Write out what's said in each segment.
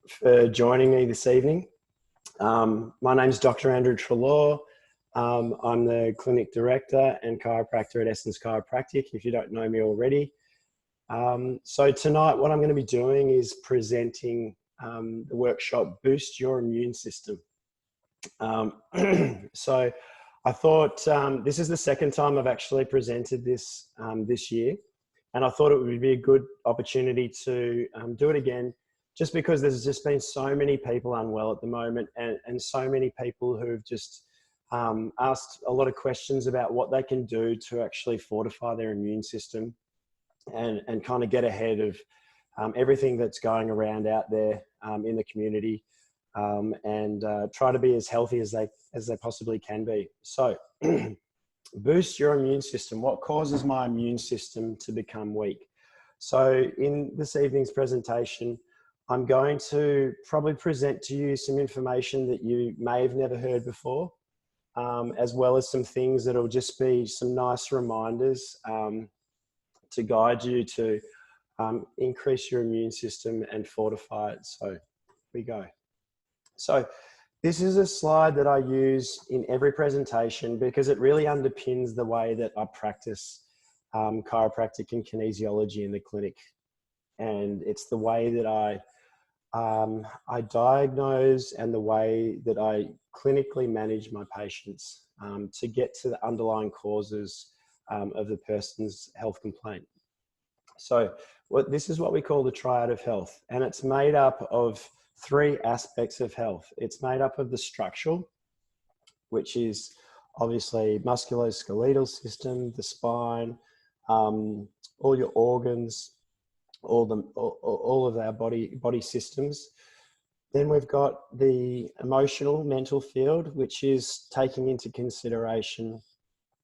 for joining me this evening. My name is Dr. Andrew Trelaw. I'm the clinic director and chiropractor at Essence Chiropractic, if you don't know me already. So tonight what I'm going to be doing is presenting the workshop, Boost Your Immune System. So I thought this is the second time I've actually presented this this year, and I thought it would be a good opportunity to do it again, just because there's just been so many people unwell at the moment, and so many people who've just asked a lot of questions about what they can do to actually fortify their immune system and kind of get ahead of everything that's going around out there in the community, and try to be as healthy as they possibly can be. So boost your immune system. What causes my immune system to become weak? So in this evening's presentation, I'm going to probably present to you some information that you may have never heard before, as well as some things that will just be some nice reminders to guide you to increase your immune system and fortify it. So here we go. So this is a slide that I use in every presentation because it really underpins the way that I practice chiropractic and kinesiology in the clinic. And it's the way that I diagnose and the way that I clinically manage my patients to get to the underlying causes of the person's health complaint. So this is what we call the triad of health, and it's made up of three aspects of health. It's made up of the structural, which is obviously musculoskeletal system, the spine, all your organs, all of our body systems. Then we've got the emotional, mental field, which is taking into consideration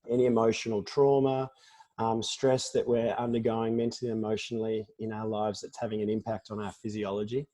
any emotional trauma, stress that we're undergoing mentally, emotionally in our lives that's having an impact on our physiology.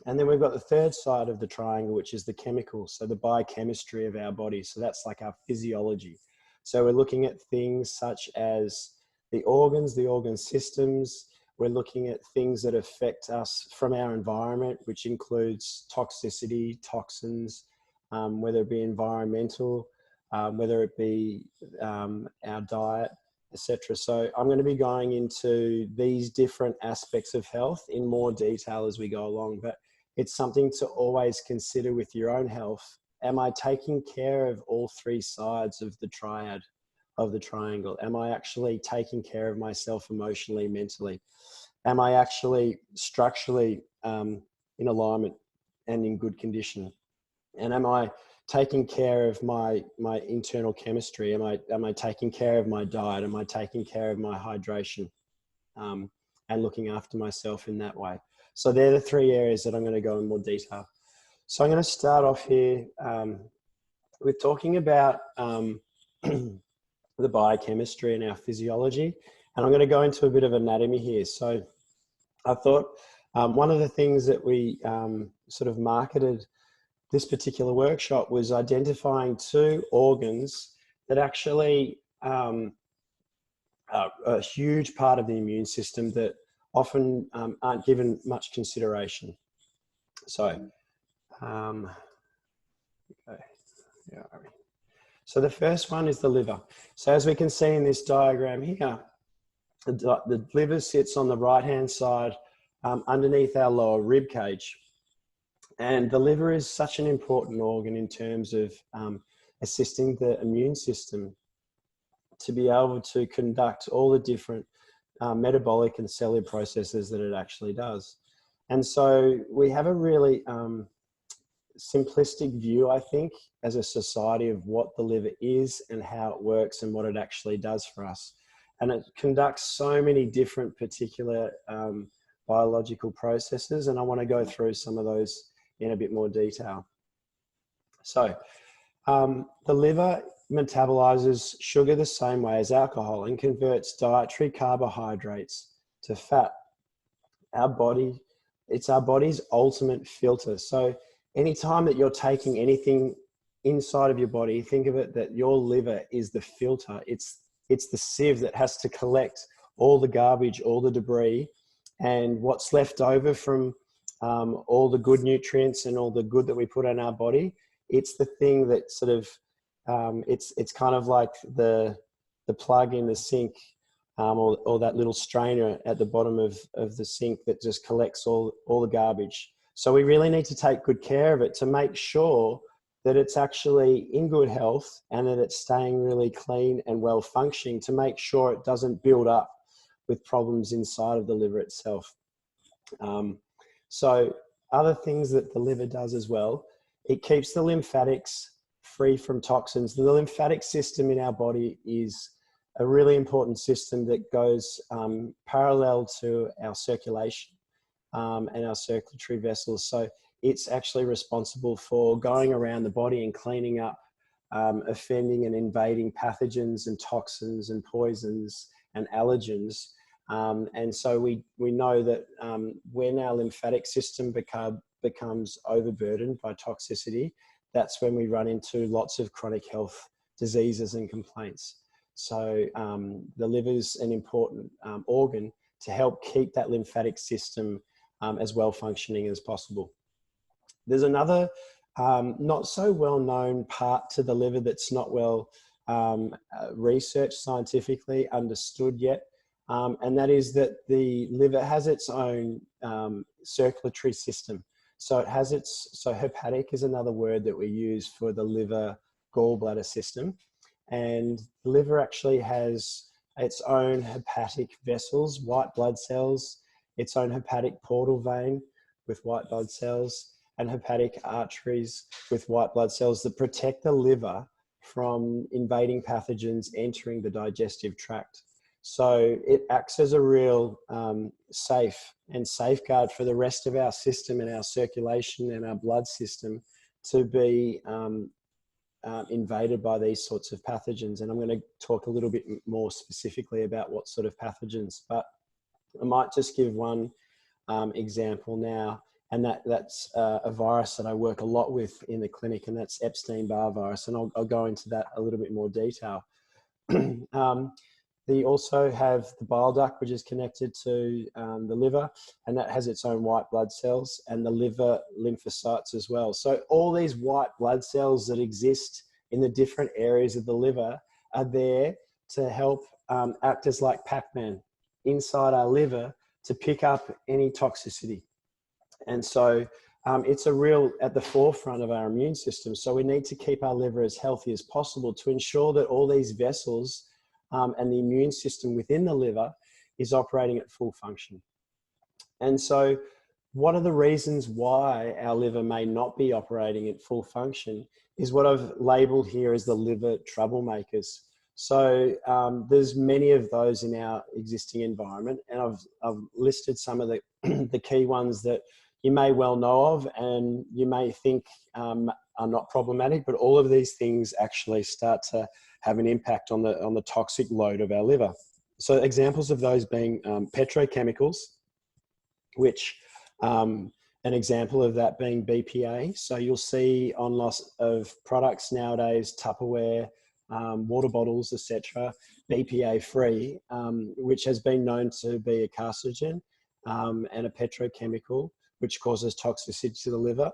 And then we've got the third side of the triangle, which is the chemical, so the biochemistry of our body. So that's like our physiology. So we're looking at things such as the organs, the organ systems. We're looking at things that affect us from our environment, which includes toxicity, toxins, whether it be environmental, whether it be our diet, etc. So I'm going to be going into these different aspects of health in more detail as we go along, but it's something to always consider with your own health. Am I taking care of all three sides of the triad of the triangle? Am I actually taking care of myself emotionally, mentally? Am I actually structurally in alignment and in good condition? And am I taking care of my internal chemistry? Am I taking care of my diet? Am I taking care of my hydration, and looking after myself in that way? So they're the three areas that I'm going to go in more detail. So I'm going to start off here with talking about the biochemistry and our physiology. And I'm going to go into a bit of anatomy here. So I thought one of the things that we sort of marketed this particular workshop was identifying two organs that actually are a huge part of the immune system that often aren't given much consideration. So, okay. Yeah. So the first one is the liver. So as we can see in this diagram here, the liver sits on the right-hand side underneath our lower rib cage. And the liver is such an important organ in terms of assisting the immune system to be able to conduct all the different metabolic and cellular processes that it actually does. And so we have a really simplistic view, I think, as a society of what the liver is and how it works and what it actually does for us. And it conducts so many different particular biological processes, and I want to go through some of those in a bit more detail. So the liver metabolizes sugar the same way as alcohol and converts dietary carbohydrates to fat. It's our body's ultimate filter. So anytime that you're taking anything inside of your body, think of it that your liver is the filter. It's the sieve that has to collect all the garbage, all the debris, and what's left over from all the good nutrients and all the good that we put in our body. It's the thing that sort of, it's kind of like the plug in the sink, or that little strainer at the bottom of the sink that just collects all the garbage. So we really need to take good care of it to make sure that it's actually in good health and that it's staying really clean and well functioning, to make sure it doesn't build up with problems inside of the liver itself. So other things that the liver does as well, it keeps the lymphatics free from toxins. The lymphatic system in our body is a really important system that goes parallel to our circulation and our circulatory vessels. So it's actually responsible for going around the body and cleaning up offending and invading pathogens and toxins and poisons and allergens. And so we know that when our lymphatic system becomes overburdened by toxicity, that's when we run into lots of chronic health diseases and complaints. So the liver's an important organ to help keep that lymphatic system as well functioning as possible. There's another not so well known part to the liver that's not well researched, scientifically understood yet. And that is that the liver has its own circulatory system. So it has so hepatic is another word that we use for the liver gallbladder system. And the liver actually has its own hepatic vessels, white blood cells, its own hepatic portal vein with white blood cells, and hepatic arteries with white blood cells that protect the liver from invading pathogens entering the digestive tract. So it acts as a real safe and safeguard for the rest of our system and our circulation and our blood system to be invaded by these sorts of pathogens. And I'm going to talk a little bit more specifically about what sort of pathogens, but I might just give one example now, and that's a virus that I work a lot with in the clinic, and that's Epstein-Barr virus, and I'll go into that a little bit more detail. They also have the bile duct, which is connected to the liver, and that has its own white blood cells, and the liver lymphocytes as well. So all these white blood cells that exist in the different areas of the liver are there to help act as like Pac-Man inside our liver to pick up any toxicity. And so it's a real at the forefront of our immune system. So we need to keep our liver as healthy as possible to ensure that all these vessels and the immune system within the liver is operating at full function. And so what are the reasons why our liver may not be operating at full function is what I've labeled here as the liver troublemakers. So there's many of those in our existing environment, and I've listed some of the, the key ones that you may well know of and you may think are not problematic, but all of these things actually start to have an impact on the toxic load of our liver. So examples of those being petrochemicals, which an example of that being BPA. So you'll see on lots of products nowadays, Tupperware, water bottles, etc., BPA free, which has been known to be a carcinogen and a petrochemical, which causes toxicity to the liver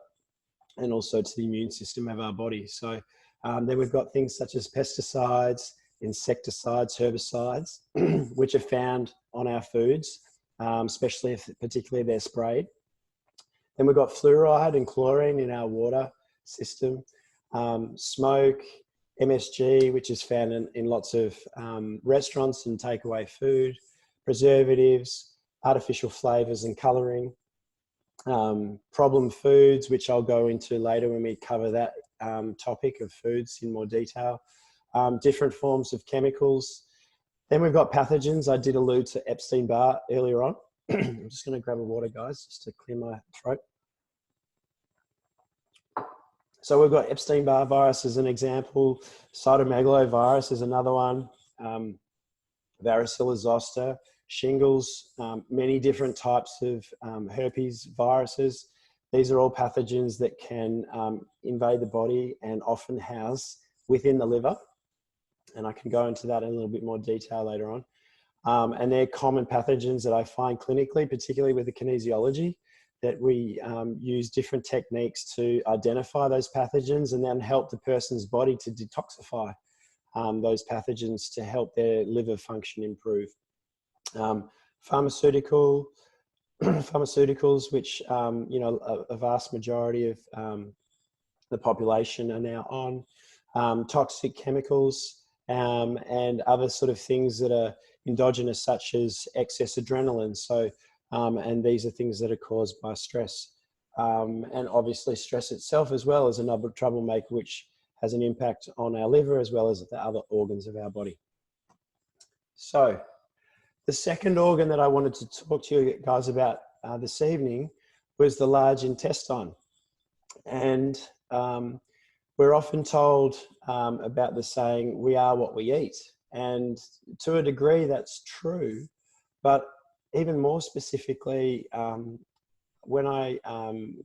and also to the immune system of our body. So then we've got things such as pesticides, insecticides, herbicides, which are found on our foods, especially if particularly they're sprayed. Then we've got fluoride and chlorine in our water system, smoke, MSG, which is found in lots of restaurants and takeaway food, preservatives, artificial flavors and coloring, problem foods, which I'll go into later when we cover that topic of foods in more detail, different forms of chemicals. Then we've got pathogens. I did allude to Epstein-Barr earlier on. I'm just going to grab a water, guys, just to clear my throat. So we've got Epstein-Barr virus as an example, cytomegalovirus is another one, varicella zoster, shingles, many different types of herpes viruses. These are all pathogens that can invade the body and often house within the liver. And I can go into that in a little bit more detail later on. And they're common pathogens that I find clinically, particularly with the kinesiology. that we use different techniques to identify those pathogens and then help the person's body to detoxify those pathogens to help their liver function improve. Pharmaceuticals, which you know, a vast majority of the population are now on, toxic chemicals, and other sort of things that are endogenous, such as excess adrenaline. So, and these are things that are caused by stress. And obviously stress itself as well is another troublemaker, which has an impact on our liver as well as the other organs of our body. So the second organ that I wanted to talk to you guys about this evening was the large intestine. And we're often told about the saying, we are what we eat. And to a degree, that's true. But even more specifically, when I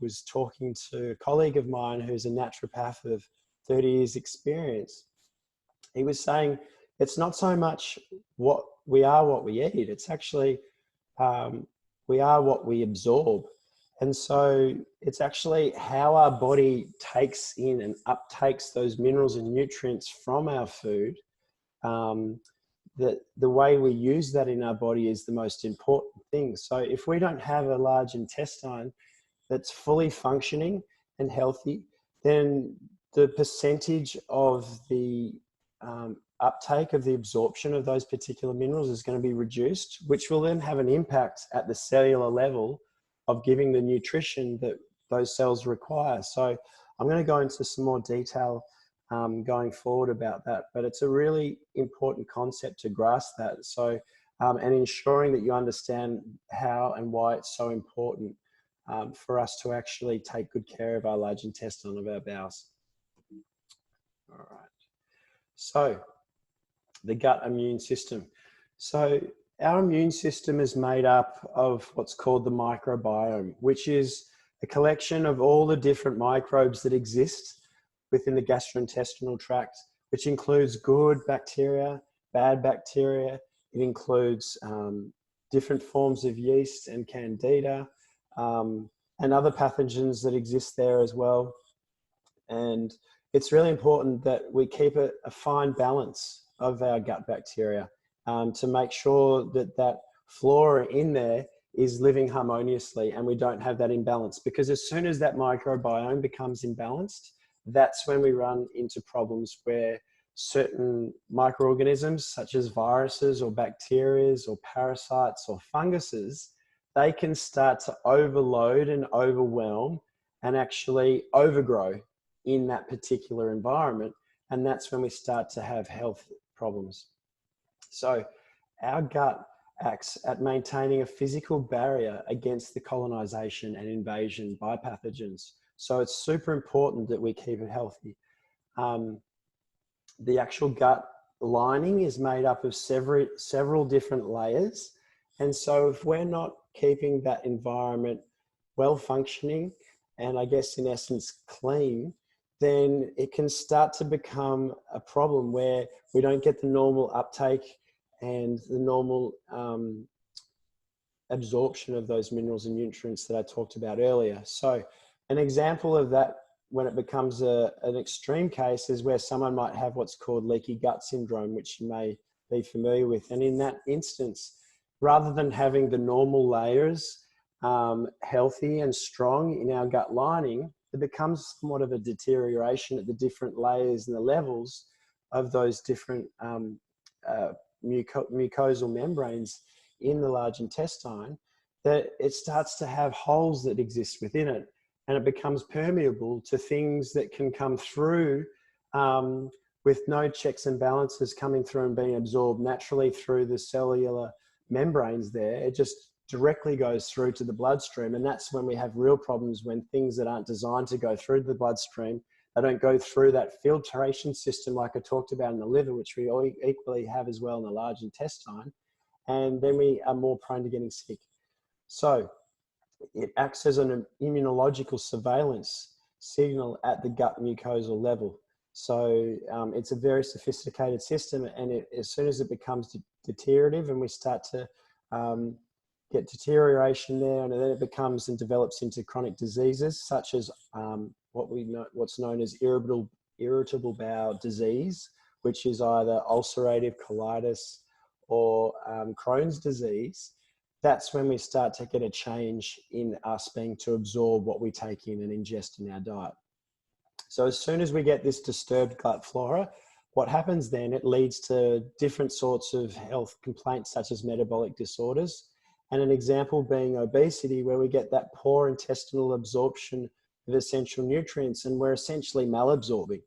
was talking to a colleague of mine who's a naturopath of 30 years experience, he was saying it's not so much what we are what we eat, it's actually we are what we absorb. And so it's actually how our body takes in and uptakes those minerals and nutrients from our food. That the way we use that in our body is the most important thing. So if we don't have a large intestine that's fully functioning and healthy, then the percentage of the uptake of the absorption of those particular minerals is going to be reduced, which will then have an impact at the cellular level of giving the nutrition that those cells require. So I'm going to go into some more detail going forward about that, but it's a really important concept to grasp that. So, and ensuring that you understand how and why it's so important for us to actually take good care of our large intestine, of our bowels. All right. So the gut immune system. So our immune system is made up of what's called the microbiome, which is a collection of all the different microbes that exist within the gastrointestinal tract, which includes good bacteria, bad bacteria. It includes different forms of yeast and candida, and other pathogens that exist there as well. And it's really important that we keep a fine balance of our gut bacteria to make sure that that flora in there is living harmoniously and we don't have that imbalance. Because as soon as that microbiome becomes imbalanced, that's when we run into problems where certain microorganisms, such as viruses or bacteria or parasites or funguses, they can start to overload and overwhelm and actually overgrow in that particular environment. And that's when we start to have health problems. So our gut acts at maintaining a physical barrier against the colonization and invasion by pathogens. So it's super important that we keep it healthy. The actual gut lining is made up of several different layers. And so if we're not keeping that environment well functioning and I guess in essence clean, then it can start to become a problem where we don't get the normal uptake and the normal absorption of those minerals and nutrients that I talked about earlier. So an example of that when it becomes an extreme case is where someone might have what's called leaky gut syndrome, which you may be familiar with. And in that instance, rather than having the normal layers healthy and strong in our gut lining, it becomes somewhat of a deterioration at the different layers and the levels of those different mucosal membranes in the large intestine, that it starts to have holes that exist within it, and it becomes permeable to things that can come through with no checks and balances coming through and being absorbed naturally through the cellular membranes there. It just directly goes through to the bloodstream, and that's when we have real problems, when things that aren't designed to go through the bloodstream, they don't go through that filtration system like I talked about in the liver, which we all equally have as well in the large intestine, and then we are more prone to getting sick. So it acts as an immunological surveillance signal at the gut mucosal level. So it's a very sophisticated system, and as soon as it becomes deteriorative and we start to get deterioration there, and then it becomes and develops into chronic diseases such as what's known as irritable bowel disease, which is either ulcerative colitis or Crohn's disease. That's when we start to get a change in us being to absorb what we take in and ingest in our diet. So as soon as we get this disturbed gut flora, what happens then, it leads to different sorts of health complaints such as metabolic disorders. And an example being obesity, where we get that poor intestinal absorption of essential nutrients and we're essentially malabsorbing.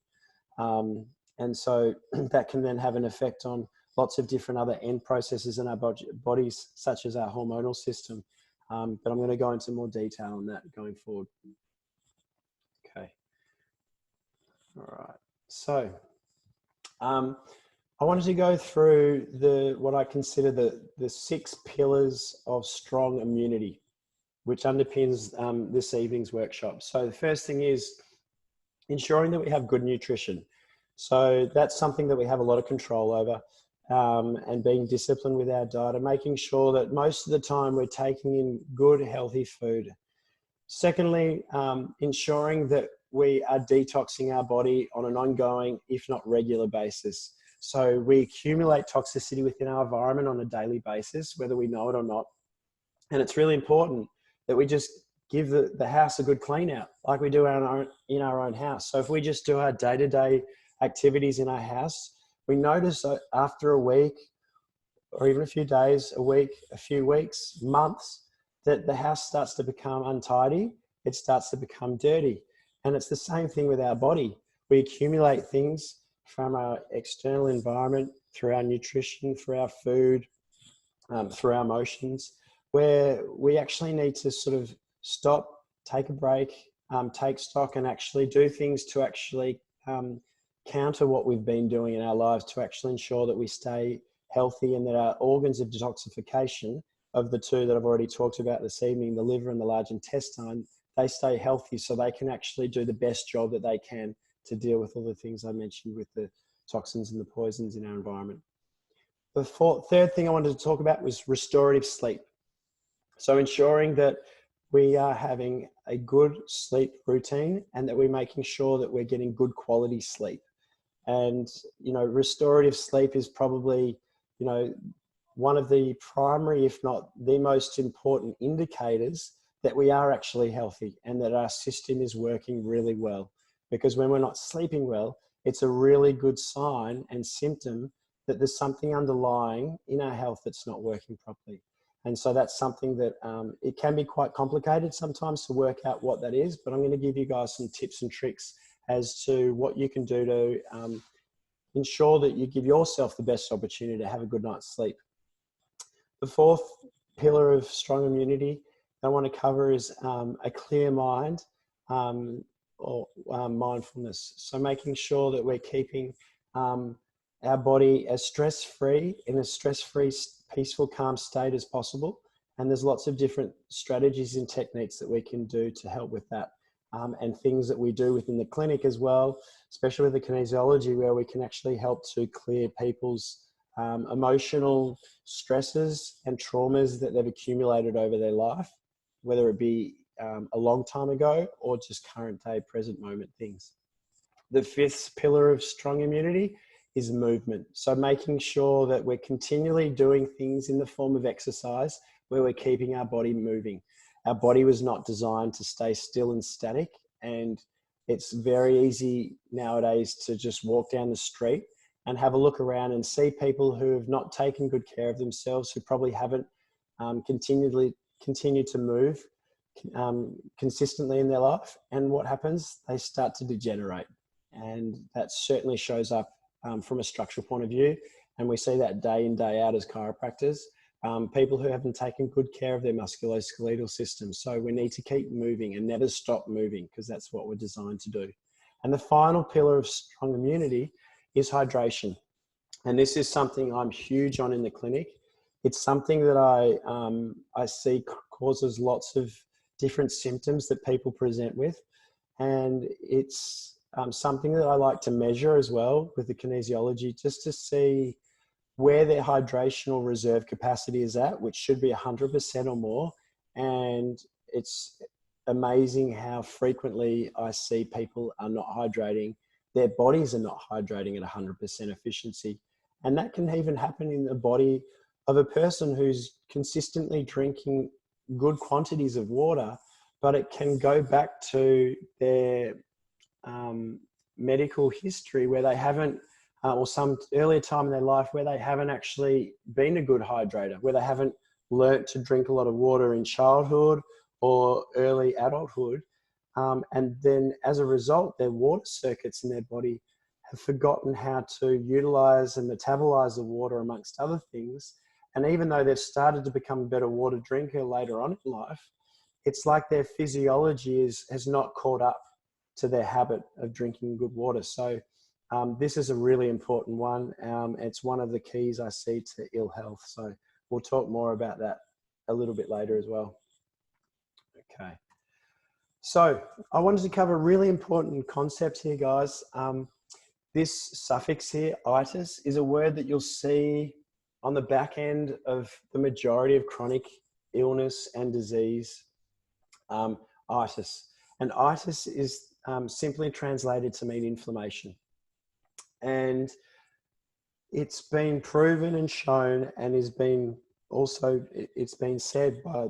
And so that can then have an effect on lots of different other end processes in our bodies, such as our hormonal system. But I'm going to go into more detail on that going forward. Okay. All right. So I wanted to go through what I consider the 6 pillars of strong immunity, which underpins this evening's workshop. So the first thing is ensuring that we have good nutrition. So that's something that we have a lot of control over, and being disciplined with our diet and making sure that most of the time we're taking in good, healthy food. Secondly, ensuring that we are detoxing our body on an ongoing, if not regular basis. So we accumulate toxicity within our environment on a daily basis, whether we know it or not. And it's really important that we just give the house a good clean out, like we do in our own house. So if we just do our day-to-day activities in our house, we notice that after a week, or even a few days, a week, a few weeks, months, that the house starts to become untidy, it starts to become dirty. And it's the same thing with our body. We accumulate things from our external environment, through our nutrition, through our food, through our emotions, where we actually need to sort of stop, take a break, take stock, and actually do things to actually counter what we've been doing in our lives, to actually ensure that we stay healthy and that our organs of detoxification, of the 2 that I've already talked about this evening, the liver and the large intestine, they stay healthy so they can actually do the best job that they can to deal with all the things I mentioned with the toxins and the poisons in our environment. The third thing I wanted to talk about was restorative sleep. So ensuring that we are having a good sleep routine and that we're making sure that we're getting good quality sleep. And, restorative sleep is probably, one of the primary, if not the most important indicators that we are actually healthy and that our system is working really well. Because when we're not sleeping well, it's a really good sign and symptom that there's something underlying in our health that's not working properly. And so that's something that it can be quite complicated sometimes to work out what that is, but I'm going to give you guys some tips and tricks as to what you can do to ensure that you give yourself the best opportunity to have a good night's sleep. The 4th pillar of strong immunity I want to cover is a clear mind, or mindfulness. So making sure that we're keeping our body as stress-free, in a stress-free, peaceful, calm state as possible. And there's lots of different strategies and techniques that we can do to help with that. And things that we do within the clinic as well, especially with the kinesiology, where we can actually help to clear people's emotional stresses and traumas that they've accumulated over their life, whether it be a long time ago or just current day, present moment things. The 5th pillar of strong immunity is movement. So making sure that we're continually doing things in the form of exercise where we're keeping our body moving. Our body was not designed to stay still and static, and it's very easy nowadays to just walk down the street and have a look around and see people who have not taken good care of themselves, who probably haven't continued to move consistently in their life. And what happens? They start to degenerate. And that certainly shows up from a structural point of view. And we see that day in, day out as chiropractors. People who haven't taken good care of their musculoskeletal system. So we need to keep moving and never stop moving, because that's what we're designed to do. And the final pillar of strong immunity is hydration. And this is something I'm huge on in the clinic. It's something that I see causes lots of different symptoms that people present with. And it's something that I like to measure as well with the kinesiology, just to see where their hydrational reserve capacity is at, which should be 100% or more. And it's amazing how frequently I see people are not hydrating. Their bodies are not hydrating at 100% efficiency. And that can even happen in the body of a person who's consistently drinking good quantities of water, but it can go back to their medical history where they haven't, or some earlier time in their life where they haven't actually been a good hydrator, where they haven't learnt to drink a lot of water in childhood or early adulthood. And then as a result, their water circuits in their body have forgotten how to utilize and metabolize the water amongst other things. And even though they've started to become a better water drinker later on in life, it's like their physiology has not caught up to their habit of drinking good water. So this is a really important one. It's one of the keys I see to ill health. So we'll talk more about that a little bit later as well. Okay. So I wanted to cover a really important concept here, guys. This suffix here, itis, is a word that you'll see on the back end of the majority of chronic illness and disease, itis. And itis is simply translated to mean inflammation. And it's been proven and shown, and has been also, it's been said by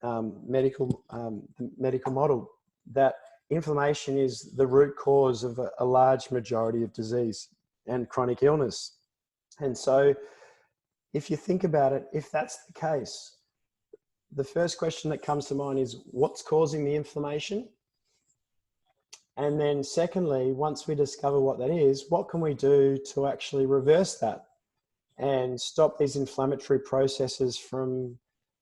the medical model that inflammation is the root cause of a large majority of disease and chronic illness. And so if you think about it, if that's the case, the first question that comes to mind is what's causing the inflammation? And then secondly, once we discover what that is, what can we do to actually reverse that and stop these inflammatory processes from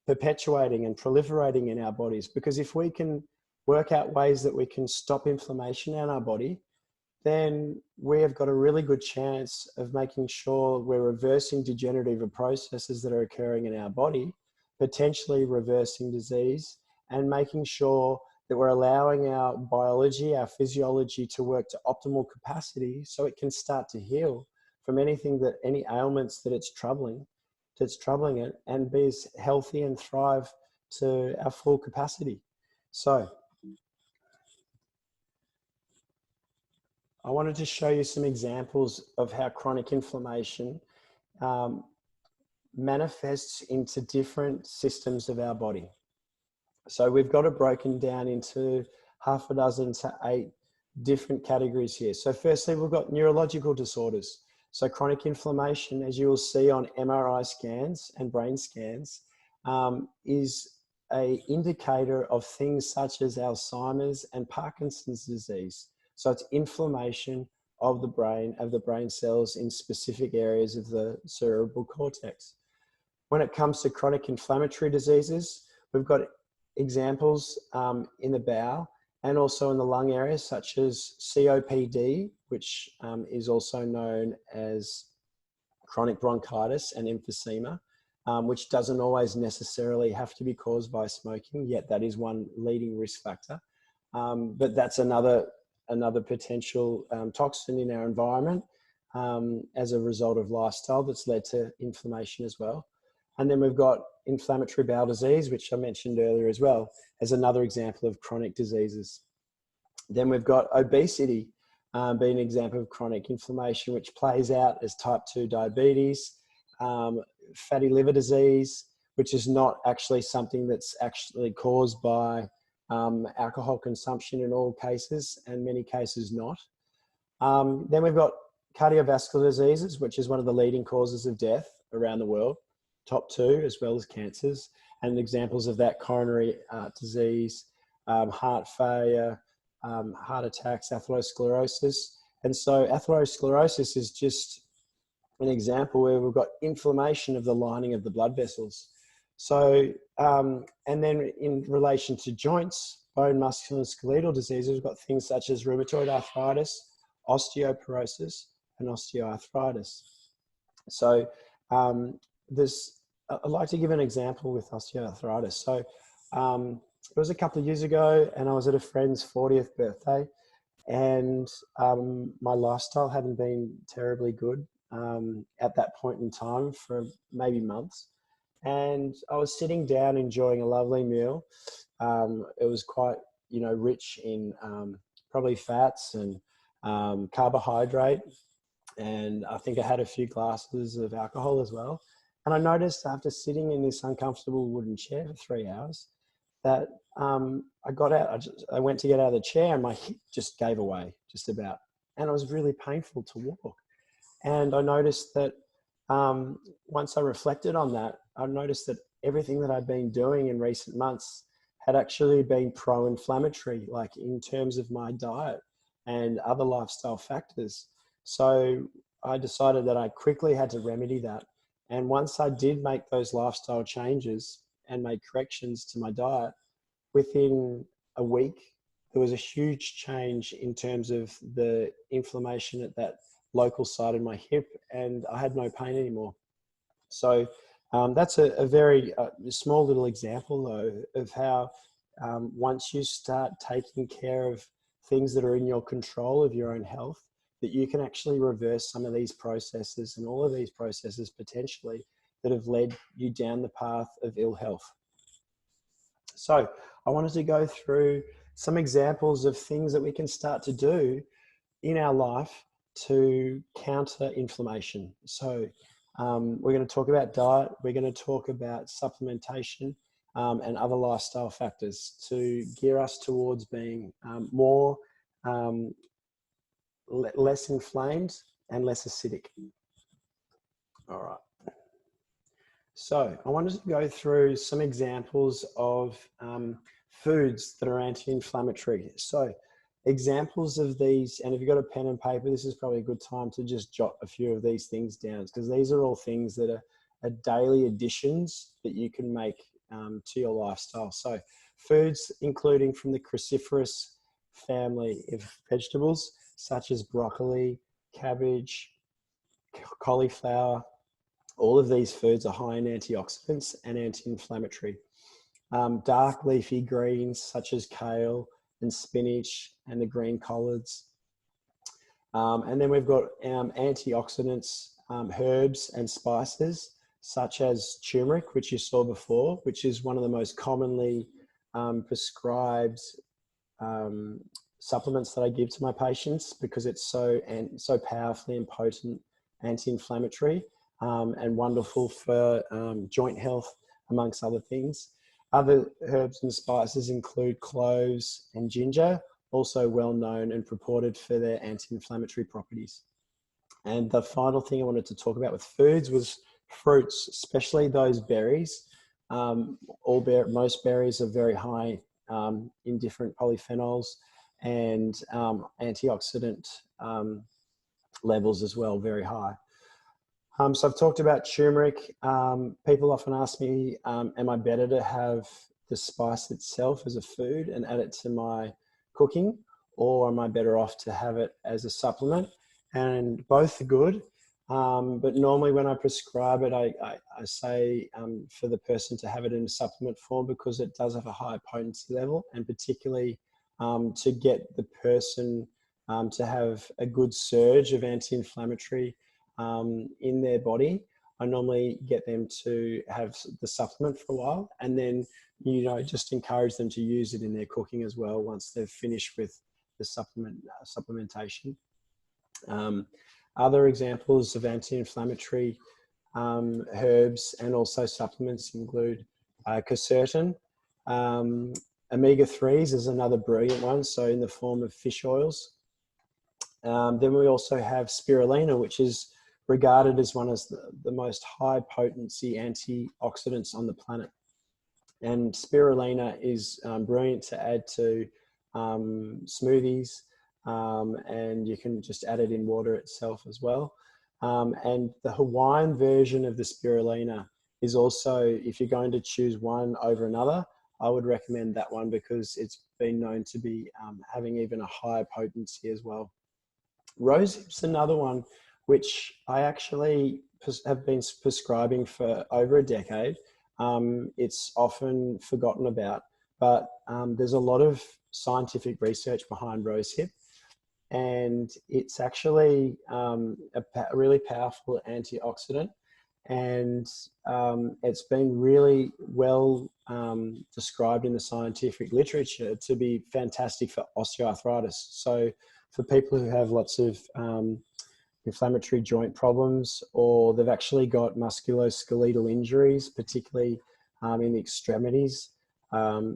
perpetuating and proliferating in our bodies? Because if we can work out ways that we can stop inflammation in our body, then we have got a really good chance of making sure we're reversing degenerative processes that are occurring in our body, potentially reversing disease, and making sure that we're allowing our biology, our physiology to work to optimal capacity so it can start to heal from anything that, any ailments that it's troubling it, and be as healthy and thrive to our full capacity. So I wanted to show you some examples of how chronic inflammation manifests into different systems of our body. So we've got it broken down into 6 to 8 different categories here. So firstly, we've got neurological disorders. So chronic inflammation, as you will see on MRI scans and brain scans, is an indicator of things such as Alzheimer's and Parkinson's disease. So it's inflammation of the brain cells in specific areas of the cerebral cortex. When it comes to chronic inflammatory diseases, we've got examples in the bowel and also in the lung area, such as COPD, which is also known as chronic bronchitis and emphysema, which doesn't always necessarily have to be caused by smoking, yet that is one leading risk factor. But that's another potential toxin in our environment as a result of lifestyle that's led to inflammation as well. And then we've got inflammatory bowel disease, which I mentioned earlier as well, as another example of chronic diseases. Then we've got obesity being an example of chronic inflammation, which plays out as type 2 diabetes, fatty liver disease, which is not actually something that's actually caused by alcohol consumption in all cases, and many cases not. Then we've got cardiovascular diseases, which is one of the leading causes of death around the world, top 2, as well as cancers. And examples of that: coronary disease, heart failure, heart attacks, atherosclerosis. And so atherosclerosis is just an example where we've got inflammation of the lining of the blood vessels. So, and then in relation to joints, bone, musculoskeletal diseases, we've got things such as rheumatoid arthritis, osteoporosis, and osteoarthritis. So I'd like to give an example with osteoarthritis. So it was a couple of years ago, and I was at a friend's 40th birthday, and my lifestyle hadn't been terribly good at that point in time for maybe months. And I was sitting down enjoying a lovely meal. It was quite, rich in probably fats and carbohydrate. And I think I had a few glasses of alcohol as well. And I noticed after sitting in this uncomfortable wooden chair for 3 hours that I got out. I went to get out of the chair and my hip just gave away just about. And it was really painful to walk. And I noticed that once I reflected on that, I noticed that everything that I'd been doing in recent months had actually been pro-inflammatory, like in terms of my diet and other lifestyle factors. So I decided that I quickly had to remedy that. And once I did make those lifestyle changes and made corrections to my diet, within a week, there was a huge change in terms of the inflammation at that local site in my hip, and I had no pain anymore. So that's a very small little example, though, of how once you start taking care of things that are in your control of your own health, that you can actually reverse some of these processes and all of these processes potentially that have led you down the path of ill health. So I wanted to go through some examples of things that we can start to do in our life to counter inflammation. So we're going to talk about diet, we're going to talk about supplementation and other lifestyle factors to gear us towards being more less inflamed and less acidic. All right. So I wanted to go through some examples of foods that are anti-inflammatory. So examples of these, and if you've got a pen and paper, this is probably a good time to just jot a few of these things down, because these are all things that are daily additions that you can make to your lifestyle. So foods including from the cruciferous family of vegetables, such as broccoli, cabbage, cauliflower. All of these foods are high in antioxidants and anti-inflammatory. Dark leafy greens such as kale and spinach and the green collards. And then we've got antioxidants, herbs and spices such as turmeric, which you saw before, which is one of the most commonly prescribed supplements that I give to my patients because it's so powerfully and potent anti-inflammatory and wonderful for joint health, amongst other things. Other herbs and spices include cloves and ginger, also well known and purported for their anti-inflammatory properties. And the final thing I wanted to talk about with foods was fruits, especially those berries. Most berries are very high in different polyphenols and antioxidant levels as well, very high. So I've talked about turmeric. People often ask me, am I better to have the spice itself as a food and add it to my cooking, or am I better off to have it as a supplement? And both are good. But normally when I prescribe it, I say for the person to have it in a supplement form because it does have a high potency level, and particularly to get the person to have a good surge of anti-inflammatory in their body. I normally get them to have the supplement for a while, and then just encourage them to use it in their cooking as well once they've finished with the supplementation. Other examples of anti-inflammatory herbs and also supplements include quercetin. Omega-3s is another brilliant one, so in the form of fish oils. Then we also have spirulina, which is regarded as one of the most high potency antioxidants on the planet. And spirulina is brilliant to add to smoothies, and you can just add it in water itself as well. And the Hawaiian version of the spirulina is also, if you're going to choose one over another, I would recommend that one because it's been known to be having even a higher potency as well. Rosehip's another one which I actually have been prescribing for over a decade. It's often forgotten about, but there's a lot of scientific research behind rosehip, and it's actually a really powerful antioxidant, and it's been really well described in the scientific literature to be fantastic for osteoarthritis. So for people who have lots of inflammatory joint problems, or they've actually got musculoskeletal injuries, particularly in the extremities,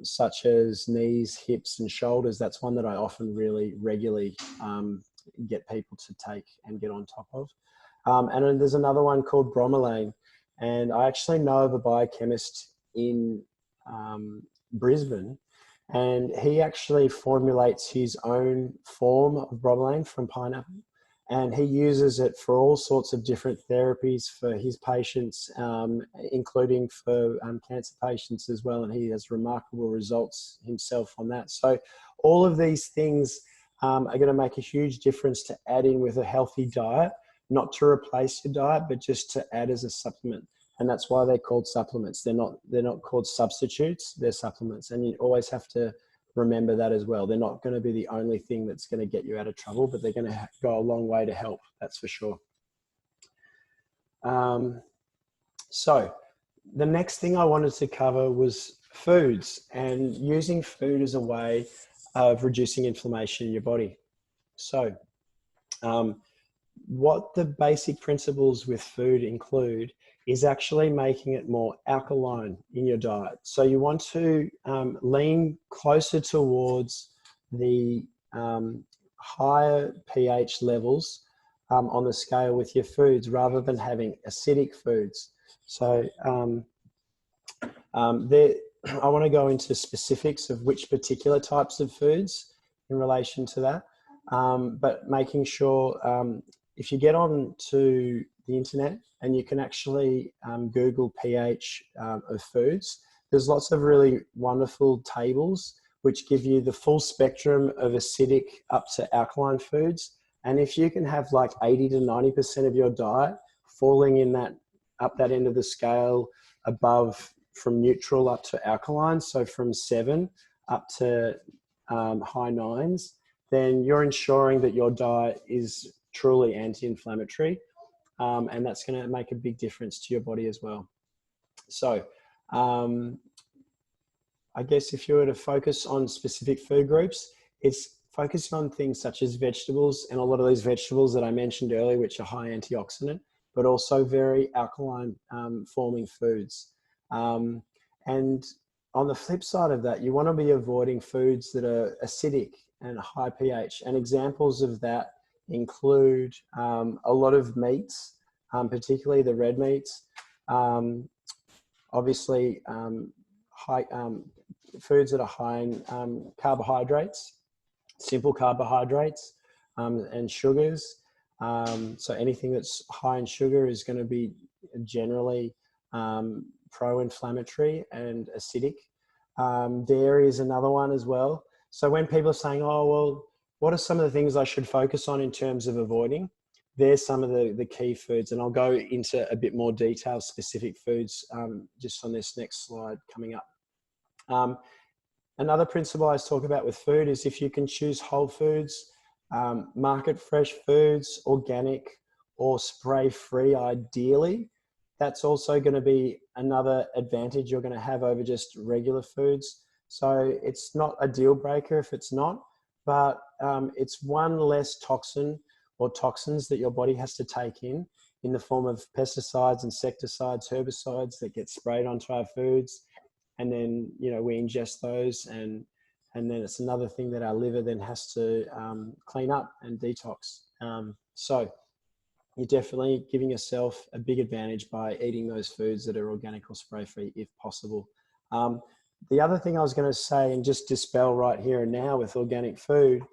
such as knees, hips, and shoulders. That's one that I often really regularly get people to take and get on top of. And then there's another one called bromelain. And I actually know of a biochemist in Brisbane, and he actually formulates his own form of bromelain from pineapple. And he uses it for all sorts of different therapies for his patients, including for cancer patients as well. And he has remarkable results himself on that. So all of these things are going to make a huge difference to add in with a healthy diet, not to replace your diet, but just to add as a supplement. And that's why they're called supplements. They're not called substitutes, they're supplements. And you always have to remember that as well. They're not going to be the only thing that's going to get you out of trouble, but they're going to go a long way to help, that's for sure. So the next thing I wanted to cover was foods, and using food as a way of reducing inflammation in your body. So what the basic principles with food include is actually making it more alkaline in your diet. So you want to lean closer towards the higher pH levels on the scale with your foods, rather than having acidic foods. So I want to go into specifics of which particular types of foods in relation to that, but making sure if you get on to the internet and you can actually Google pH of foods, there's lots of really wonderful tables which give you the full spectrum of acidic up to alkaline foods. And if you can have like 80 to 90% of your diet falling in that, up that end of the scale above, from neutral up to alkaline, so from 7 up to high 9s, then you're ensuring that your diet is truly anti-inflammatory, and that's going to make a big difference to your body as well. So I guess if you were to focus on specific food groups, it's focusing on things such as vegetables, and a lot of these vegetables that I mentioned earlier, which are high antioxidant, but also very alkaline forming foods. And on the flip side of that, you want to be avoiding foods that are acidic and high pH. And examples of that include a lot of meats, particularly the red meats, obviously foods that are high in carbohydrates, simple carbohydrates, and sugars. So anything that's high in sugar is going to be generally pro-inflammatory and acidic. Dairy is another one as well. So when people are saying, oh, well, what are some of the things I should focus on in terms of avoiding? There's some of the key foods, and I'll go into a bit more detail, specific foods, just on this next slide coming up. Another principle I talk about with food is if you can choose whole foods, market fresh foods, organic or spray-free ideally, that's also going to be another advantage you're going to have over just regular foods. So it's not a deal breaker if it's not, but it's one less toxin or toxins that your body has to take in the form of pesticides, insecticides, herbicides that get sprayed onto our foods. And then, you know, we ingest those, and then it's another thing that our liver then has to clean up and detox. So you're definitely giving yourself a big advantage by eating those foods that are organic or spray-free if possible. The other thing I was going to say, and just dispel right here and now with organic food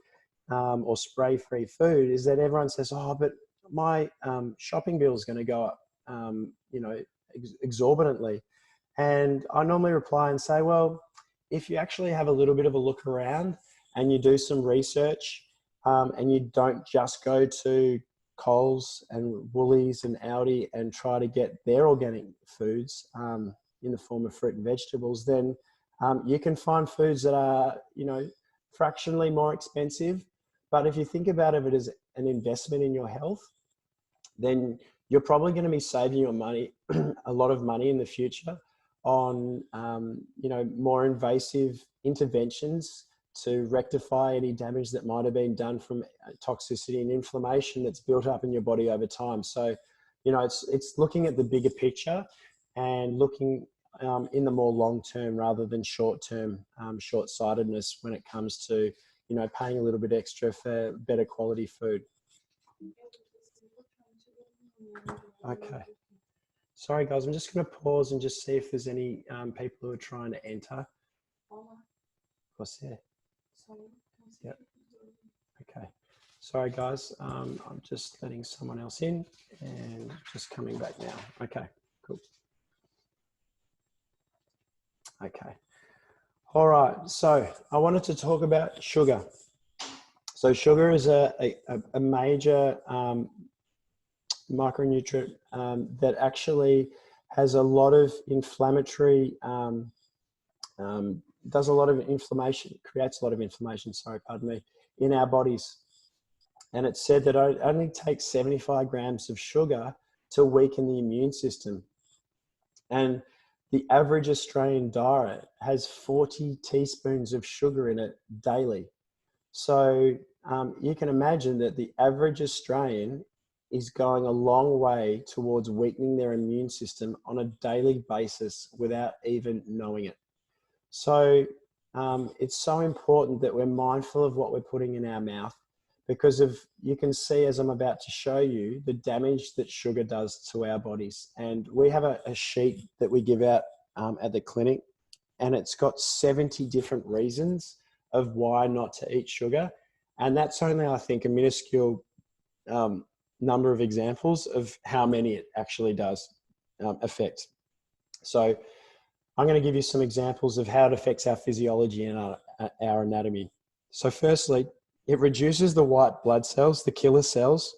or spray-free food, is that everyone says, oh, but my shopping bill is going to go up, you know, exorbitantly. And I normally reply and say, well, if you actually have a little bit of a look around and you do some research and you don't just go to Coles and Woolies and Aldi and try to get their organic foods in the form of fruit and vegetables, then you can find foods that are, you know, fractionally more expensive, But if you think about it as an investment in your health, then you're probably going to be saving your money, a lot of money in the future on, you know, more invasive interventions to rectify any damage that might have been done from toxicity and inflammation that's built up in your body over time. So, you know, it's looking at the bigger picture and looking in the more long term rather than short term short-sightedness when it comes to, you know, paying a little bit extra for better quality food. Okay. Sorry, guys, I'm just going to pause and just see if there's any people who are trying to enter. What's there? Yep. Okay. Sorry, guys. I'm just letting someone else in and just coming back now. Okay, cool. Okay. All right. So I wanted to talk about sugar. So sugar is a major micronutrient that actually has a lot of inflammatory, does a lot of inflammation, creates a lot of inflammation, sorry, pardon me, in our bodies. And it's said that it only takes 75 grams of sugar to weaken the immune system. And the average Australian diet has 40 teaspoons of sugar in it daily. So you can imagine that the average Australian is going a long way towards weakening their immune system on a daily basis without even knowing it. So it's so important that we're mindful of what we're putting in our mouth, because of, you can see, as I'm about to show you, the damage that sugar does to our bodies. And we have a sheet that we give out at the clinic, and it's got 70 different reasons of why not to eat sugar. And that's only, I think, a minuscule number of examples of how many it actually does affect. So I'm going to give you some examples of how it affects our physiology and our anatomy. So firstly, it reduces the white blood cells, the killer cells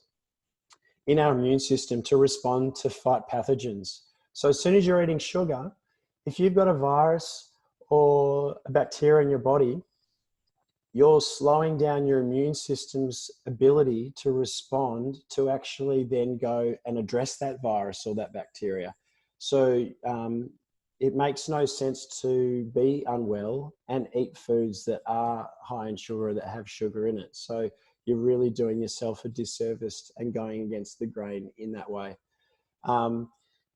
in our immune system, to respond to fight pathogens. So as soon as you're eating sugar, if you've got a virus or a bacteria in your body, you're slowing down your immune system's ability to respond to actually then go and address that virus or that bacteria. So it makes no sense to be unwell and eat foods that are high in sugar or that have sugar in it. So you're really doing yourself a disservice and going against the grain in that way.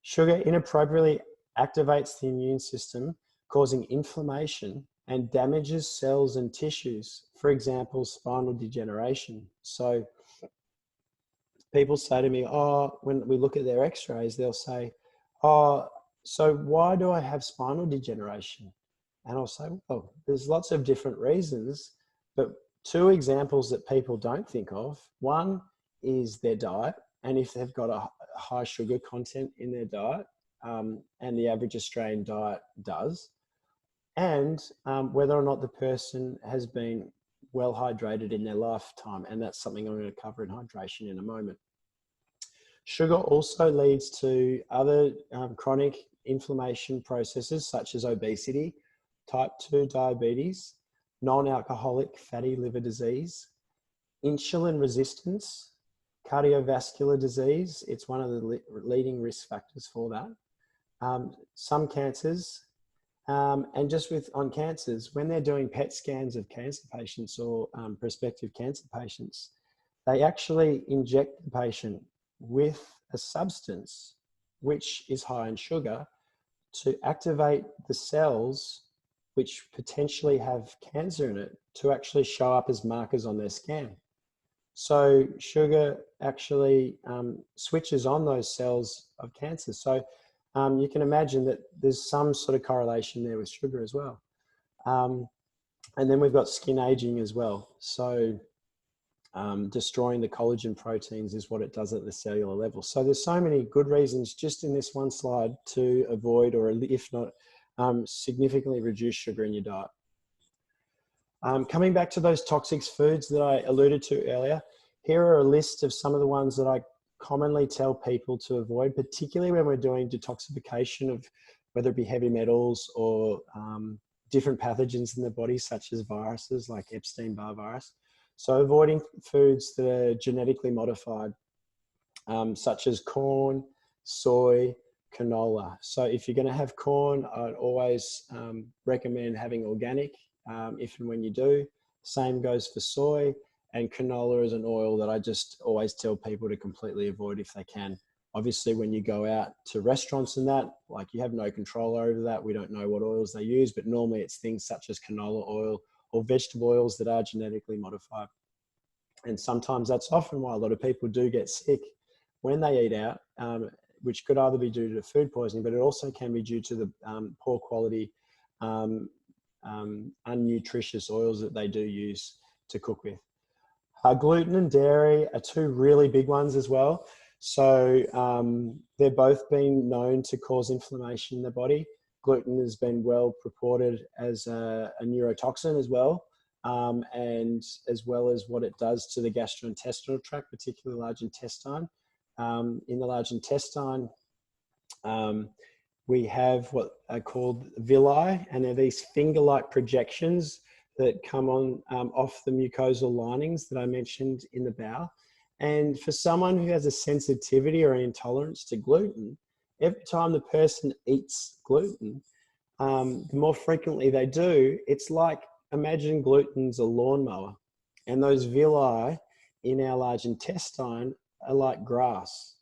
Sugar inappropriately activates the immune system, causing inflammation and damages cells and tissues. For example, spinal degeneration. So people say to me, oh, when we look at their x-rays, they'll say, oh, so why do I have spinal degeneration? And I'll say, well, there's lots of different reasons, but two examples that people don't think of. One is their diet, and if they've got a high sugar content in their diet, and the average Australian diet does, and whether or not the person has been well hydrated in their lifetime. And that's something I'm going to cover in hydration in a moment. Sugar also leads to other chronic inflammation processes such as obesity, type 2 diabetes, non-alcoholic fatty liver disease, insulin resistance, cardiovascular disease. It's one of the leading risk factors for that. Some cancers, and just on cancers, when they're doing PET scans of cancer patients or prospective cancer patients, they actually inject the patient with a substance which is high in sugar to activate the cells which potentially have cancer in it to actually show up as markers on their scan. So sugar actually switches on those cells of cancer. So you can imagine that there's some sort of correlation there with sugar as well. And then we've got skin aging as well. So destroying the collagen proteins is what it does at the cellular level. So there's so many good reasons just in this one slide to avoid, or if not, significantly reduce sugar in your diet. Coming back to those toxic foods that I alluded to earlier, here are a list of some of the ones that I commonly tell people to avoid, particularly when we're doing detoxification of whether it be heavy metals or different pathogens in the body, such as viruses like Epstein-Barr virus. So avoiding foods that are genetically modified, such as corn, soy, canola. So if you're going to have corn, I'd always recommend having organic if and when you do. Same goes for soy, and canola is an oil that I just always tell people to completely avoid if they can. Obviously, when you go out to restaurants and that, like, you have no control over that. We don't know what oils they use, but normally it's things such as canola oil or vegetable oils that are genetically modified. And sometimes that's often why a lot of people do get sick when they eat out, which could either be due to food poisoning, but it also can be due to the poor quality, unnutritious oils that they do use to cook with. Gluten and dairy are two really big ones as well. So they've both been known to cause inflammation in the body. Gluten has been well purported as a neurotoxin as well, and as well as what it does to the gastrointestinal tract, particularly large intestine. In the large intestine, we have what are called villi, and they're these finger-like projections that come on off the mucosal linings that I mentioned in the bowel. And for someone who has a sensitivity or an intolerance to gluten, every time the person eats gluten, the more frequently they do, it's like, imagine gluten's a lawnmower, and those villi in our large intestine are like grass.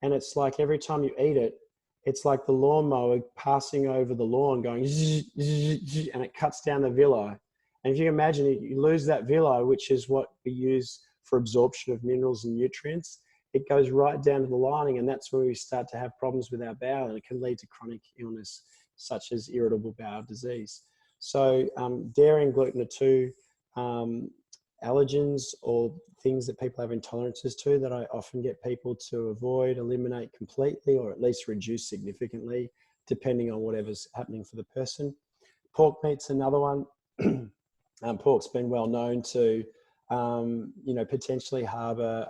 And it's like every time you eat it, it's like the lawnmower passing over the lawn going zzz, zzz, zzz, and it cuts down the villi. And if you imagine it, you lose that villi, which is what we use for absorption of minerals and nutrients. It goes right down to the lining, and that's where we start to have problems with our bowel, and it can lead to chronic illness such as irritable bowel disease. So dairy and gluten are two allergens or things that people have intolerances to that I often get people to avoid, eliminate completely, or at least reduce significantly, depending on whatever's happening for the person. Pork meat's another one. Pork's been well known to, potentially harbour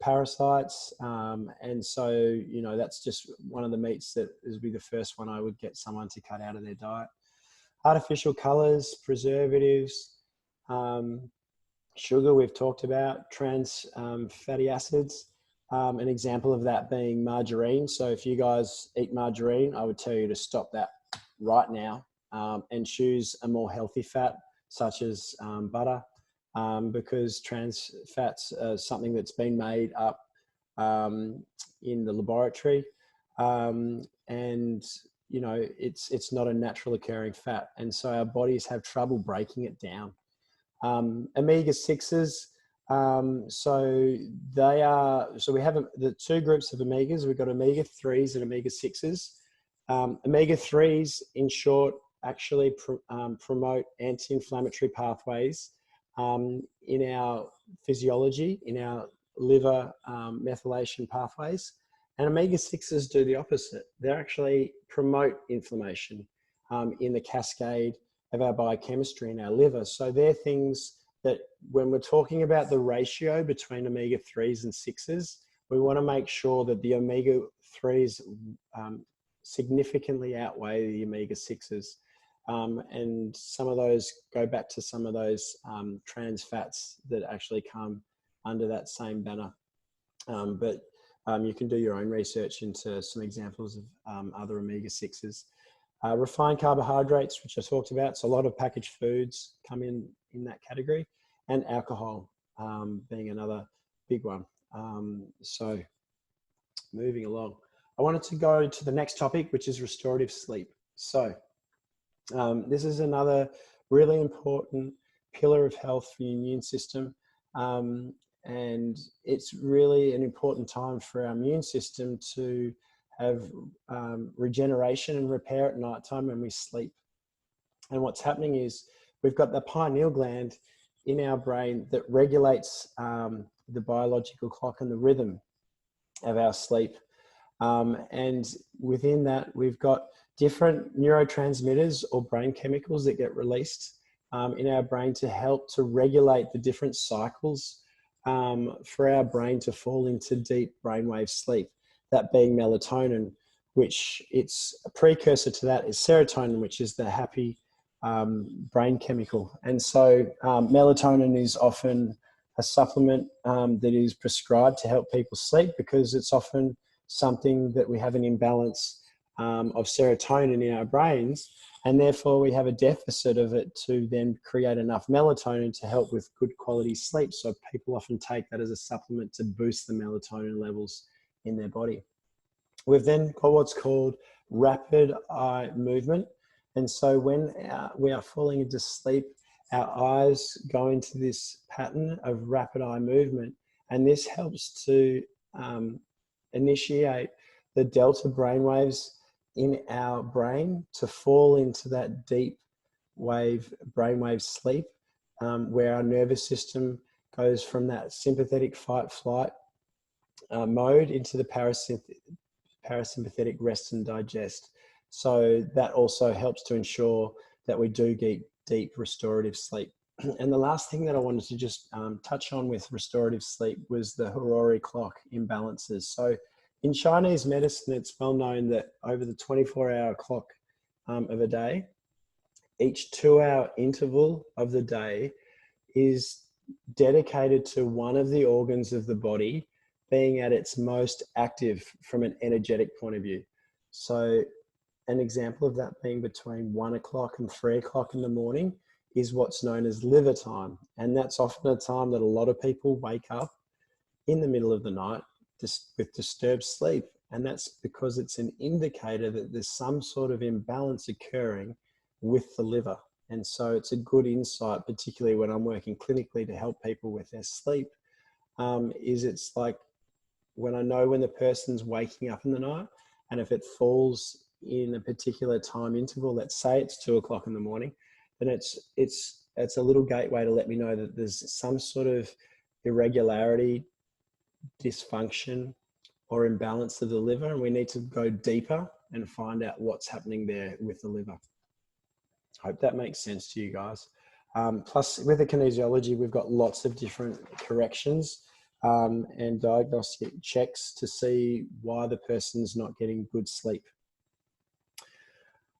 parasites, and so that's just one of the meats that would be the first one I would get someone to cut out of their diet. Artificial colours, preservatives, sugar we've talked about, trans fatty acids. An example of that being margarine. So if you guys eat margarine, I would tell you to stop that right now and choose a more healthy fat such as butter, because trans fats are something that's been made up in the laboratory, and it's not a natural occurring fat, and so our bodies have trouble breaking it down. Omega-6s, so we have the two groups of omegas. We've got omega-3s and omega-6s. Omega-3s, in short, actually promote anti-inflammatory pathways in our physiology, in our liver methylation pathways. And omega-6s do the opposite. They actually promote inflammation in the cascade of our biochemistry in our liver. So they're things that when we're talking about the ratio between omega-3s and 6s, we want to make sure that the omega-3s significantly outweigh the omega-6s. And some of those go back to some of those trans fats that actually come under that same banner. But you can do your own research into some examples of other omega-6s. Refined carbohydrates, which I talked about, so a lot of packaged foods come in that category, and alcohol being another big one. So moving along, I wanted to go to the next topic, which is restorative sleep. So this is another really important pillar of health for the immune system. And it's really an important time for our immune system to have regeneration and repair at nighttime when we sleep. And what's happening is we've got the pineal gland in our brain that regulates the biological clock and the rhythm of our sleep. And within that, we've got different neurotransmitters or brain chemicals that get released in our brain to help to regulate the different cycles for our brain to fall into deep brainwave sleep. That being melatonin, which it's a precursor to that is serotonin, which is the happy brain chemical. And so melatonin is often a supplement that is prescribed to help people sleep, because it's often something that we have an imbalance of serotonin in our brains, and therefore we have a deficit of it to then create enough melatonin to help with good quality sleep. So people often take that as a supplement to boost the melatonin levels in their body. We've then got what's called rapid eye movement. And so when we are falling into sleep, our eyes go into this pattern of rapid eye movement, and this helps to initiate the delta brainwaves in our brain to fall into that deep wave brainwave sleep, where our nervous system goes from that sympathetic fight flight mode into the parasympathetic rest and digest. So that also helps to ensure that we do get deep restorative sleep. And the last thing that I wanted to just touch on with restorative sleep was the horary clock imbalances. So in Chinese medicine, it's well known that over the 24-hour clock of a day, each 2-hour interval of the day is dedicated to one of the organs of the body being at its most active from an energetic point of view. So an example of that being between 1 o'clock and 3 o'clock in the morning is what's known as liver time. And that's often a time that a lot of people wake up in the middle of the night with disturbed sleep. And that's because it's an indicator that there's some sort of imbalance occurring with the liver. And so it's a good insight, particularly when I'm working clinically to help people with their sleep, it's like when I know when the person's waking up in the night, and if it falls in a particular time interval, let's say it's 2 o'clock in the morning, then it's a little gateway to let me know that there's some sort of irregularity, dysfunction, or imbalance of the liver, and we need to go deeper and find out what's happening there with the liver. Hope that makes sense to you guys. Plus, with the kinesiology, we've got lots of different corrections and diagnostic checks to see why the person's not getting good sleep.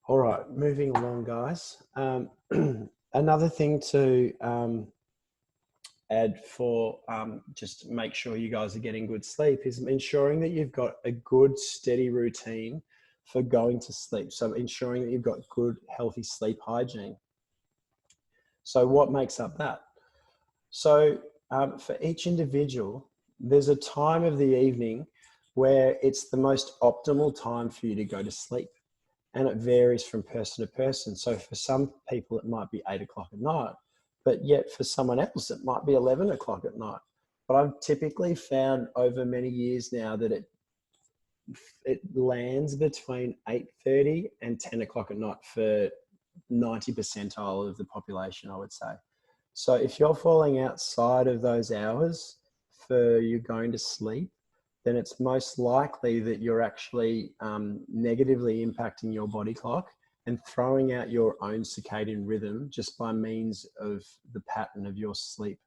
All right, moving along, guys. Another thing to add for just make sure you guys are getting good sleep is ensuring that you've got a good, steady routine for going to sleep. So ensuring that you've got good, healthy sleep hygiene. So what makes up that? So for each individual, there's a time of the evening where it's the most optimal time for you to go to sleep. And it varies from person to person. So for some people, it might be 8 o'clock at night, but yet for someone else, it might be 11 o'clock at night. But I've typically found over many years now that it lands between 8:30 and 10 o'clock at night for 90 percentile of the population, I would say. So if you're falling outside of those hours for you going to sleep, then it's most likely that you're actually negatively impacting your body clock and throwing out your own circadian rhythm just by means of the pattern of your sleep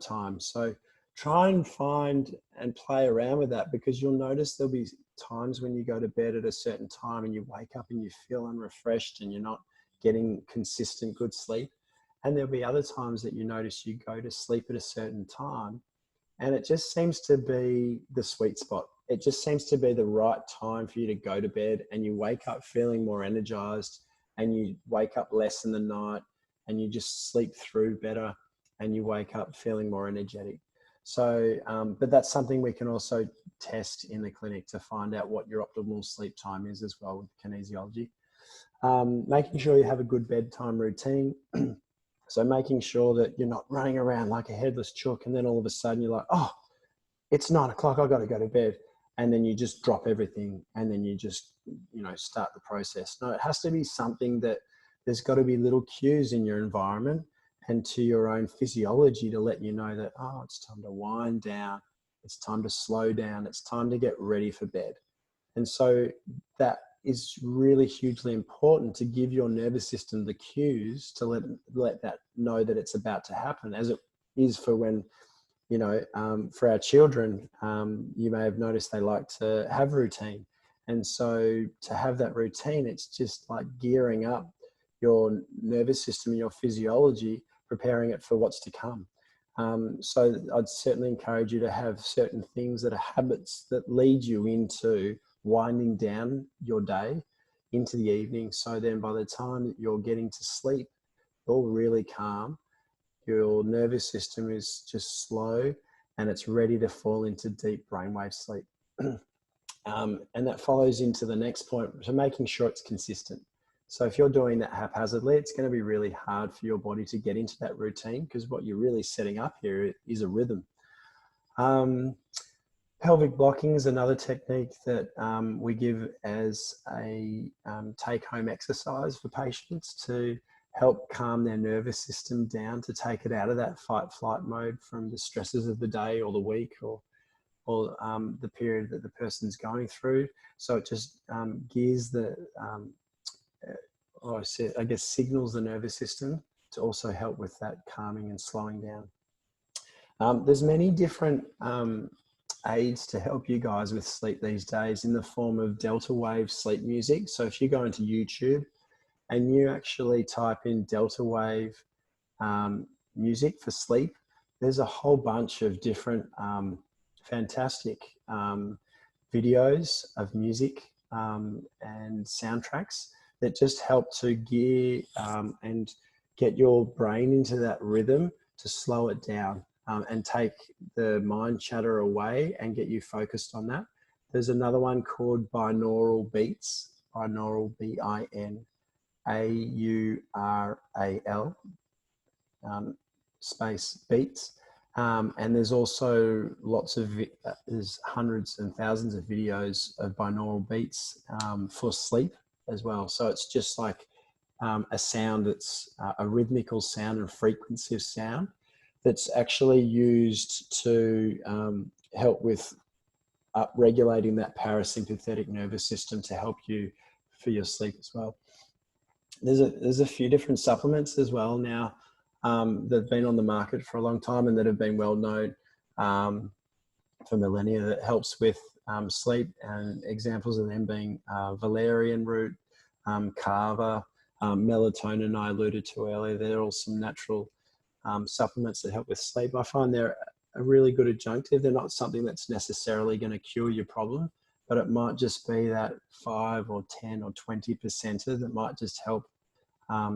time. So try and find and play around with that, because you'll notice there'll be times when you go to bed at a certain time and you wake up and you feel unrefreshed and you're not getting consistent good sleep. And there'll be other times that you notice you go to sleep at a certain time and it just seems to be the sweet spot. It just seems to be the right time for you to go to bed, and you wake up feeling more energized, and you wake up less in the night, and you just sleep through better, and you wake up feeling more energetic. So, but that's something we can also test in the clinic to find out what your optimal sleep time is as well with kinesiology. Making sure you have a good bedtime routine. So making sure that you're not running around like a headless chook, and then all of a sudden you're like, oh, it's 9 o'clock, I've got to go to bed. And then you just drop everything and then you just, start the process. No, it has to be something that there's got to be little cues in your environment and to your own physiology to let you know that, oh, it's time to wind down. It's time to slow down. It's time to get ready for bed. And so that is really hugely important, to give your nervous system the cues to let that know that it's about to happen, as it is for when, for our children, you may have noticed they like to have routine. And so to have that routine, it's just like gearing up your nervous system and your physiology, preparing it for what's to come. So I'd certainly encourage you to have certain things that are habits that lead you into winding down your day into the evening. So then by the time that you're getting to sleep, you're really calm. Your nervous system is just slow and it's ready to fall into deep brainwave sleep. And that follows into the next point, so making sure it's consistent. So if you're doing that haphazardly, it's going to be really hard for your body to get into that routine, because what you're really setting up here is a rhythm. Pelvic blocking is another technique that we give as a take-home exercise for patients to help calm their nervous system down, to take it out of that fight-flight mode from the stresses of the day or the week or the period that the person's going through. So it just gears the, I guess, signals the nervous system to also help with that calming and slowing down. There's many different aids to help you guys with sleep these days in the form of delta wave sleep music. So if you go into YouTube and you actually type in delta wave music for sleep, there's a whole bunch of different fantastic videos of music and soundtracks that just help to gear and get your brain into that rhythm to slow it down and take the mind chatter away and get you focused on that. There's another one called binaural beats, binaural, B-I-N-A-U-R-A-L, space beats. And there's also lots of, there's hundreds and thousands of videos of binaural beats for sleep as well. So it's just like a sound that's a rhythmical sound and frequency of sound that's actually used to help with upregulating that parasympathetic nervous system to help you for your sleep as well. There's a few different supplements as well now that have been on the market for a long time and that have been well known for millennia, that helps with sleep, and examples of them being valerian root, kava, melatonin I alluded to earlier. They're all some natural supplements that help with sleep. I find they're a really good adjunctive. They're not something that's necessarily going to cure your problem, but it might just be that 5 or 10 or 20% that might just help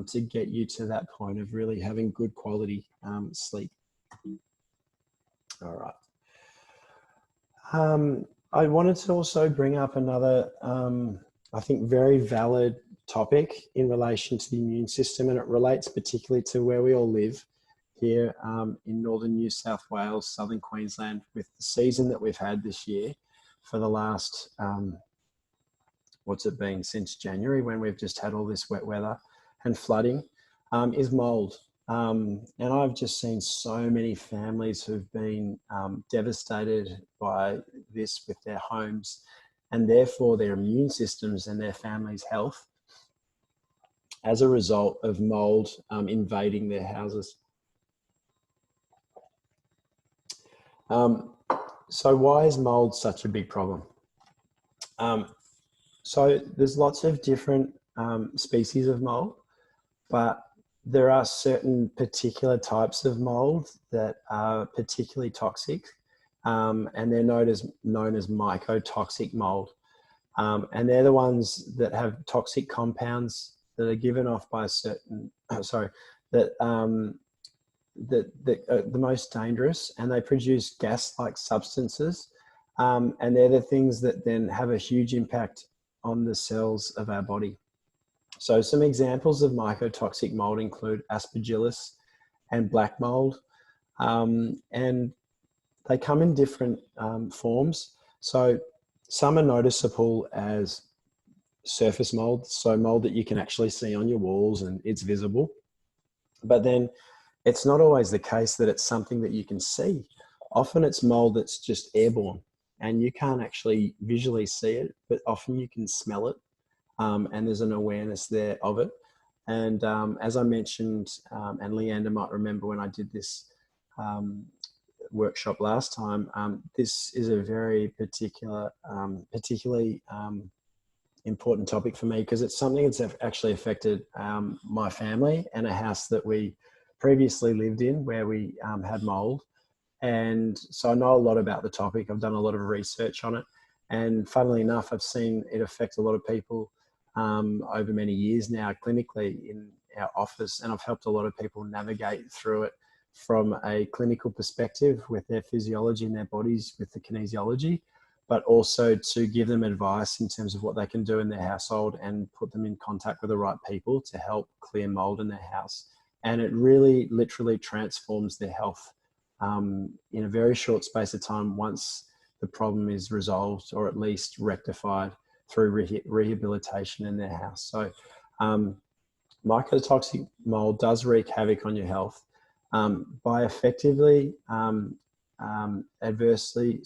to get you to that point of really having good quality sleep. All right. I wanted to also bring up another, I think, very valid topic in relation to the immune system, and it relates particularly to where we all live here in northern New South Wales, southern Queensland, with the season that we've had this year for the last, what's it been, since January, when we've just had all this wet weather and flooding, is mold. And I've just seen so many families who've been devastated by this with their homes and therefore their immune systems and their family's health as a result of mold invading their houses. So why is mold such a big problem? So there's lots of different species of mold, but there are certain particular types of mold that are particularly toxic, and they're known as mycotoxic mold. And they're the ones that have toxic compounds that are given off by a certain, that are the most dangerous, and they produce gas-like substances. And they're the things that then have a huge impact on the cells of our body. So some examples of mycotoxic mold include aspergillus and black mold, and they come in different forms. So some are noticeable as surface mold, so mold that you can actually see on your walls and it's visible. But then it's not always the case that it's something that you can see. Often it's mold that's just airborne and you can't actually visually see it, but often you can smell it. And there's an awareness there of it. And as I mentioned, and Leander might remember when I did this workshop last time, this is a very particularly important topic for me because it's something that's actually affected my family and a house that we previously lived in where we had mold. And so I know a lot about the topic. I've done a lot of research on it. And funnily enough, I've seen it affect a lot of people over many years now clinically in our office. And I've helped a lot of people navigate through it from a clinical perspective with their physiology and their bodies, with the kinesiology, but also to give them advice in terms of what they can do in their household and put them in contact with the right people to help clear mold in their house. And it really literally transforms their health in a very short space of time once the problem is resolved or at least rectified through rehabilitation in their house. So mycotoxic mold does wreak havoc on your health by effectively adversely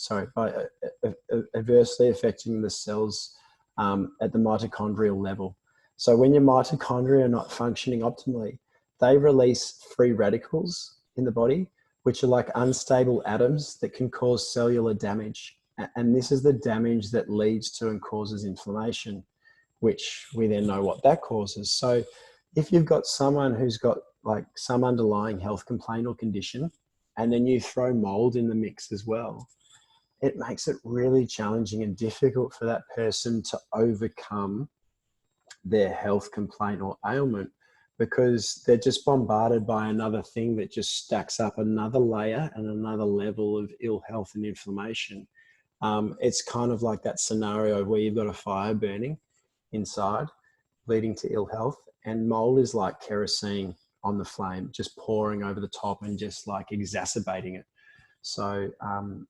affecting the cells at the mitochondrial level. So when your mitochondria are not functioning optimally, they release free radicals in the body, which are like unstable atoms that can cause cellular damage. And this is the damage that leads to and causes inflammation, which we then know what that causes. So if you've got someone who's got like some underlying health complaint or condition, and then you throw mold in the mix as well, it makes it really challenging and difficult for that person to overcome their health complaint or ailment, because they're just bombarded by another thing that just stacks up another layer and another level of ill health and inflammation. It's kind of like that scenario where you've got a fire burning inside, leading to ill health, and mold is like kerosene on the flame, just pouring over the top and just like exacerbating it. So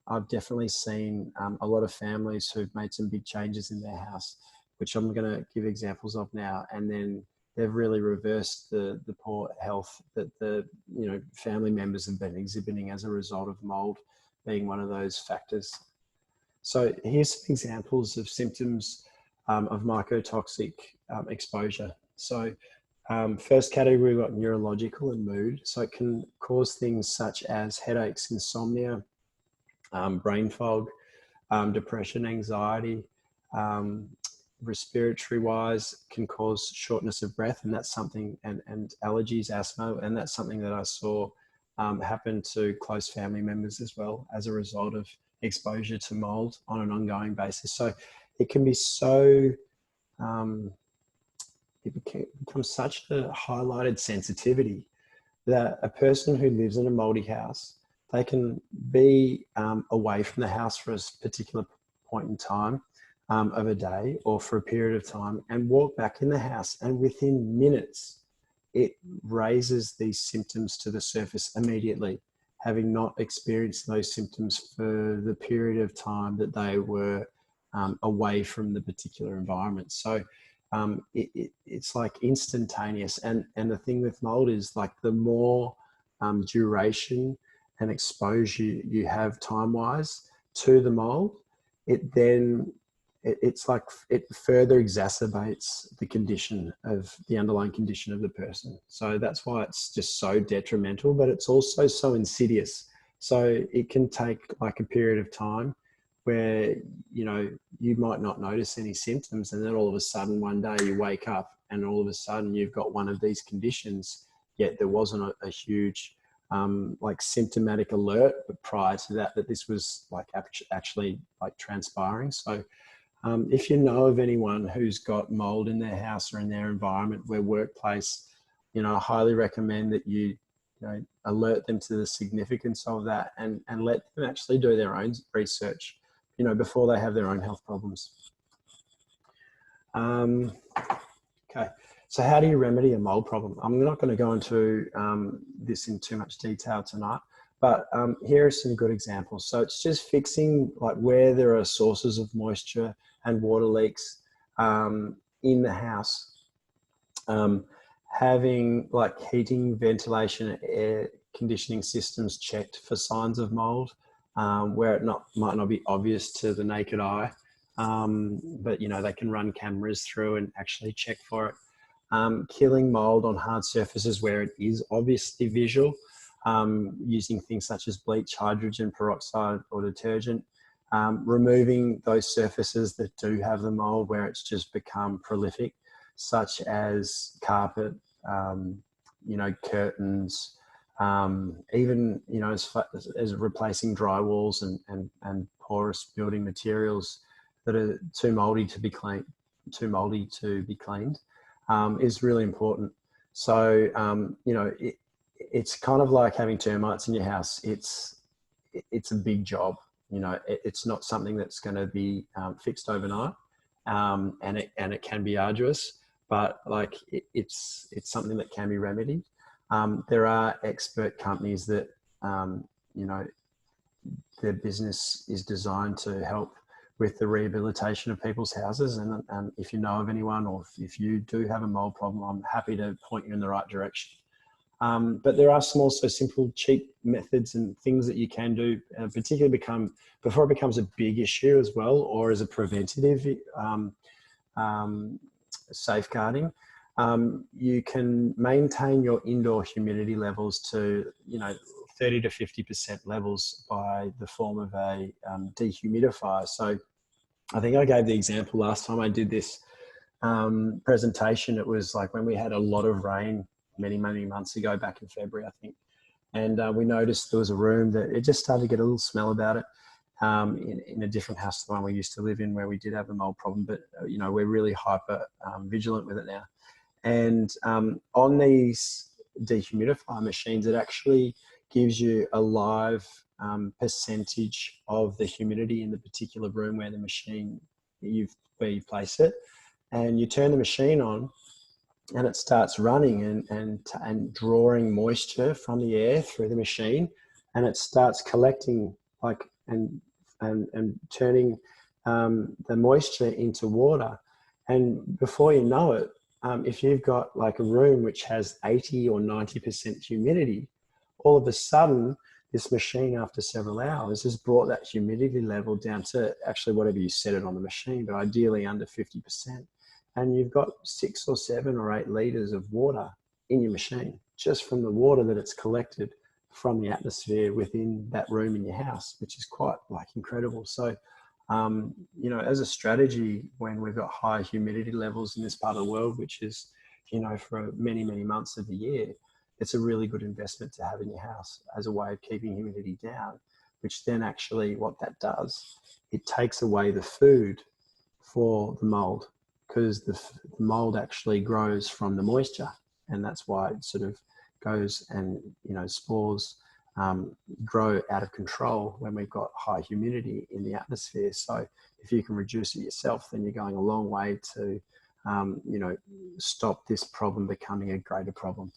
I've definitely seen a lot of families who've made some big changes in their house, which I'm going to give examples of now, and then they've really reversed the poor health that the family members have been exhibiting as a result of mold being one of those factors. So here's some examples of symptoms of mycotoxic exposure. So first category, we've got neurological and mood. So it can cause things such as headaches, insomnia, brain fog, depression, anxiety, respiratory wise can cause shortness of breath, and that's something, and allergies, asthma, and that's something that I saw happen to close family members as well as a result of exposure to mold on an ongoing basis. So it can be so it becomes such a highlighted sensitivity that a person who lives in a moldy house, they can be away from the house for a particular point in time of a day or for a period of time and walk back in the house, and within minutes it raises these symptoms to the surface immediately, having not experienced those symptoms for the period of time that they were away from the particular environment. So it's like instantaneous. And the thing with mold is, like, the more duration and exposure you have time-wise to the mold, it's like it further exacerbates the condition of the underlying condition of the person. So that's why it's just so detrimental, but it's also so insidious. So it can take like a period of time where, you might not notice any symptoms, and then all of a sudden one day you wake up and all of a sudden you've got one of these conditions, yet there wasn't a huge like symptomatic alert prior to that this was like actually like transpiring. So if you know of anyone who's got mold in their house or in their environment, where workplace, I highly recommend that you alert them to the significance of that, and let them actually do their own research, before they have their own health problems. Okay, so how do you remedy a mold problem? I'm not going to go into this in too much detail tonight, but here are some good examples. So it's just fixing like where there are sources of moisture and water leaks in the house. Having like heating, ventilation, air conditioning systems checked for signs of mold, where it might not be obvious to the naked eye, but they can run cameras through and actually check for it. Killing mold on hard surfaces where it is obviously visual, using things such as bleach, hydrogen peroxide, or detergent. removing those surfaces that do have the mold where it's just become prolific, such as carpet, you know, curtains, even, you know, as replacing drywalls and porous building materials that are too moldy to be cleaned, is really important. So, you know, it's kind of like having termites in your house. It's a big job. You know, it's not something that's going to be fixed overnight, and it can be arduous. But like it's something that can be remedied. There are expert companies that, you know, their business is designed to help with the rehabilitation of people's houses. And if you know of anyone, or if you do have a mold problem, I'm happy to point you in the right direction. But there are some also simple, cheap methods and things that you can do, particularly before it becomes a big issue as well, or as a preventative safeguarding. You can maintain your indoor humidity levels to, you know, 30 to 50% levels by the form of a dehumidifier. So I think I gave the example last time I did this presentation. It was like when we had a lot of rain many months ago, back in February, I think. And we noticed there was a room that it just started to get a little smell about it in a different house to the one we used to live in, where we did have a mold problem. But, you know, we're really hyper vigilant with it now. And on these dehumidifier machines, it actually gives you a live percentage of the humidity in the particular room where you place it. And you turn the machine on, and it starts running and drawing moisture from the air through the machine, and it starts collecting and turning the moisture into water. And before you know it, if you've got like a room which has 80 or 90% humidity, all of a sudden this machine, after several hours, has brought that humidity level down to actually whatever you set it on the machine, but ideally under 50%. And you've got 6 or 7 or 8 litres of water in your machine, just from the water that it's collected from the atmosphere within that room in your house, which is quite like incredible. So, you know, as a strategy, when we've got high humidity levels in this part of the world, which is, you know, for many months of the year, it's a really good investment to have in your house as a way of keeping humidity down, which then actually what that does, it takes away the food for the mold, because the mold actually grows from the moisture, and that's why it sort of goes and, you know, spores grow out of control when we've got high humidity in the atmosphere. So if you can reduce it yourself, then you're going a long way to, you know, stop this problem becoming a greater problem.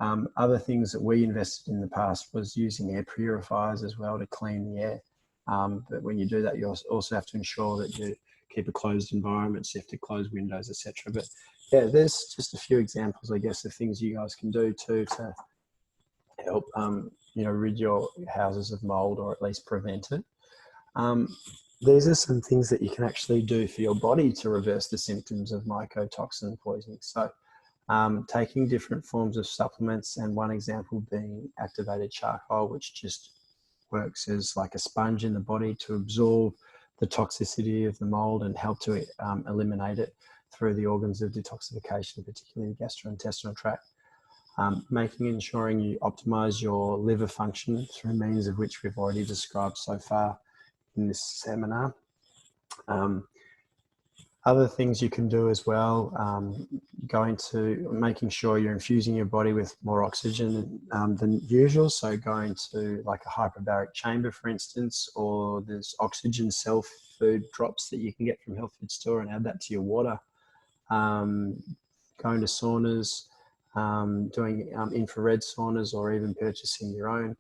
Other things that we invested in the past was using air purifiers as well to clean the air. But when you do that, you also have to ensure that you keep a closed environment, so you have to close windows, etc. But yeah, there's just a few examples, I guess, of things you guys can do to help, you know, rid your houses of mold, or at least prevent it. These are some things that you can actually do for your body to reverse the symptoms of mycotoxin poisoning. So taking different forms of supplements, and one example being activated charcoal, which just works as like a sponge in the body to absorb the toxicity of the mold and help to eliminate it through the organs of detoxification, particularly the gastrointestinal tract. Ensuring you optimize your liver function through means of which we've already described so far in this seminar. Other things you can do as well, making sure you're infusing your body with more oxygen than usual. So going to like a hyperbaric chamber, for instance, or there's oxygen self food drops that you can get from health food store and add that to your water. Going to saunas, doing infrared saunas, or even purchasing your own.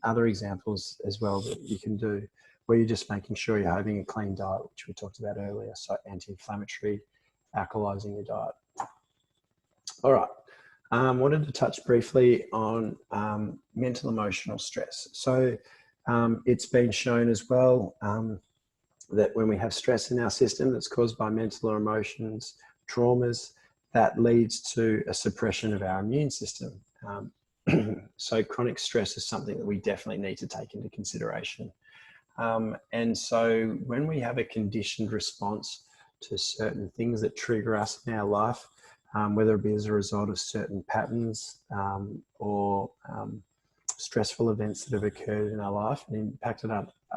Other examples as well that you can do, where you're just making sure you're having a clean diet, which we talked about earlier. So anti-inflammatory, alkalizing your diet. All right. Wanted to touch briefly on mental emotional stress. So it's been shown as well that when we have stress in our system that's caused by mental or emotions, traumas, that leads to a suppression of our immune system. So chronic stress is something that we definitely need to take into consideration. And so when we have a conditioned response to certain things that trigger us in our life, whether it be as a result of certain patterns or stressful events that have occurred in our life and impacted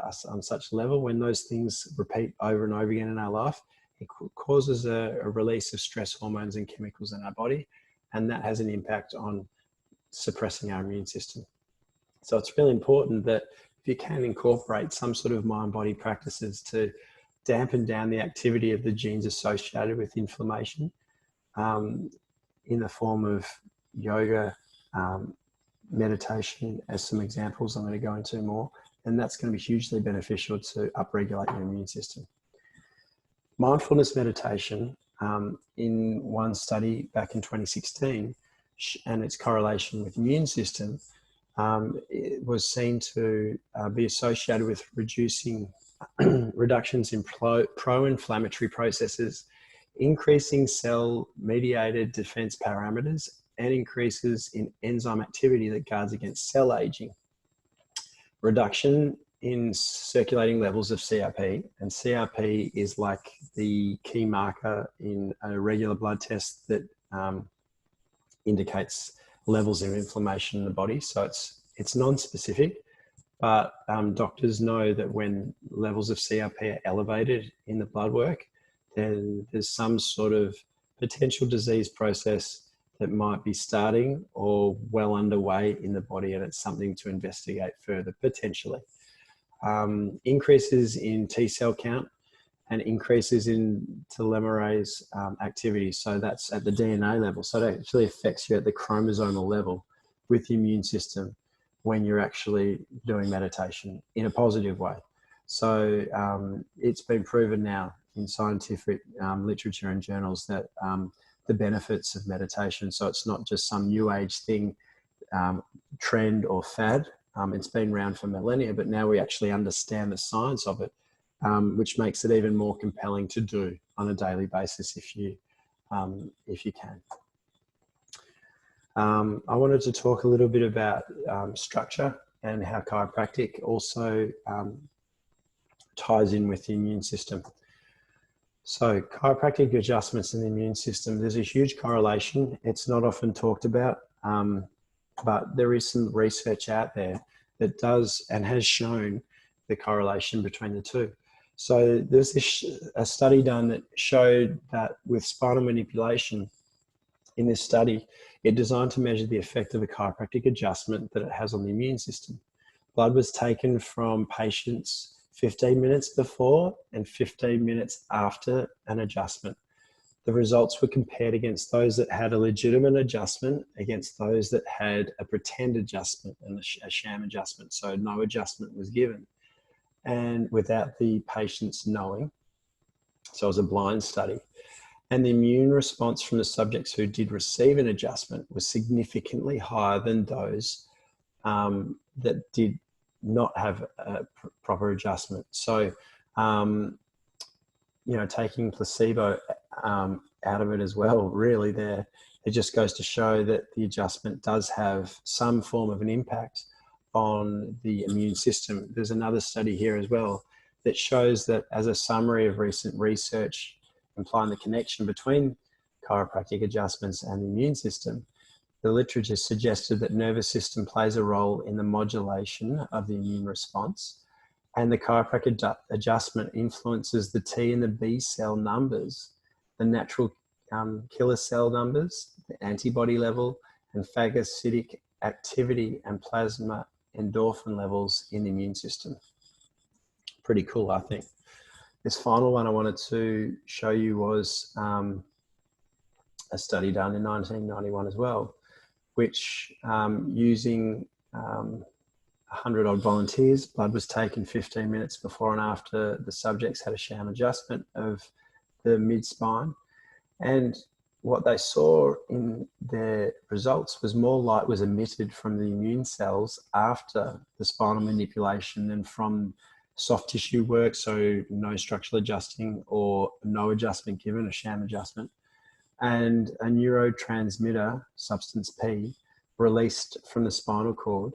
us on such a level, when those things repeat over and over again in our life, it causes a release of stress hormones and chemicals in our body, and that has an impact on suppressing our immune system. So it's really important that if you can incorporate some sort of mind-body practices to dampen down the activity of the genes associated with inflammation, in the form of yoga, meditation, as some examples I'm going to go into more, and that's going to be hugely beneficial to upregulate your immune system. Mindfulness meditation, in one study back in 2016, and its correlation with immune system, it was seen to be associated with reductions in pro-inflammatory processes, increasing cell-mediated defense parameters, and increases in enzyme activity that guards against cell aging. Reduction in circulating levels of CRP, and CRP is like the key marker in a regular blood test that indicates levels of inflammation in the body. So it's non-specific, but doctors know that when levels of CRP are elevated in the blood work, then there's some sort of potential disease process that might be starting or well underway in the body, and it's something to investigate further, potentially. Increases in T cell count and increases in telomerase activity. So that's at the DNA level. So it actually affects you at the chromosomal level with the immune system when you're actually doing meditation in a positive way. So it's been proven now in scientific literature and journals that the benefits of meditation. So it's not just some new age thing, trend or fad. It's been around for millennia, but now we actually understand the science of it, which makes it even more compelling to do on a daily basis if you can. I wanted to talk a little bit about structure and how chiropractic also ties in with the immune system. So chiropractic adjustments in the immune system, there's a huge correlation. It's not often talked about, but there is some research out there that does and has shown the correlation between the two. So there's a study done that showed that with spinal manipulation, in this study, it designed to measure the effect of a chiropractic adjustment that it has on the immune system. Blood was taken from patients 15 minutes before and 15 minutes after an adjustment. The results were compared against those that had a legitimate adjustment against those that had a pretend adjustment and a sham adjustment. So no adjustment was given, and without the patients knowing. So it was a blind study. And the immune response from the subjects who did receive an adjustment was significantly higher than those that did not have a proper adjustment. So, taking placebo out of it as well, really there, it just goes to show that the adjustment does have some form of an impact on the immune system. There's another study here as well that shows that, as a summary of recent research implying the connection between chiropractic adjustments and the immune system, the literature suggested that nervous system plays a role in the modulation of the immune response, and the chiropractic adjustment influences the T and the B cell numbers, the natural killer cell numbers, the antibody level, and phagocytic activity and plasma endorphin levels in the immune system. Pretty cool, I think. This final one I wanted to show you was a study done in 1991 as well, which using 100 odd volunteers, blood was taken 15 minutes before and after the subjects had a sham adjustment of the mid-spine. And what they saw in their results was more light was emitted from the immune cells after the spinal manipulation than from soft tissue work, so no structural adjusting or no adjustment given, a sham adjustment. And a neurotransmitter, substance P, released from the spinal cord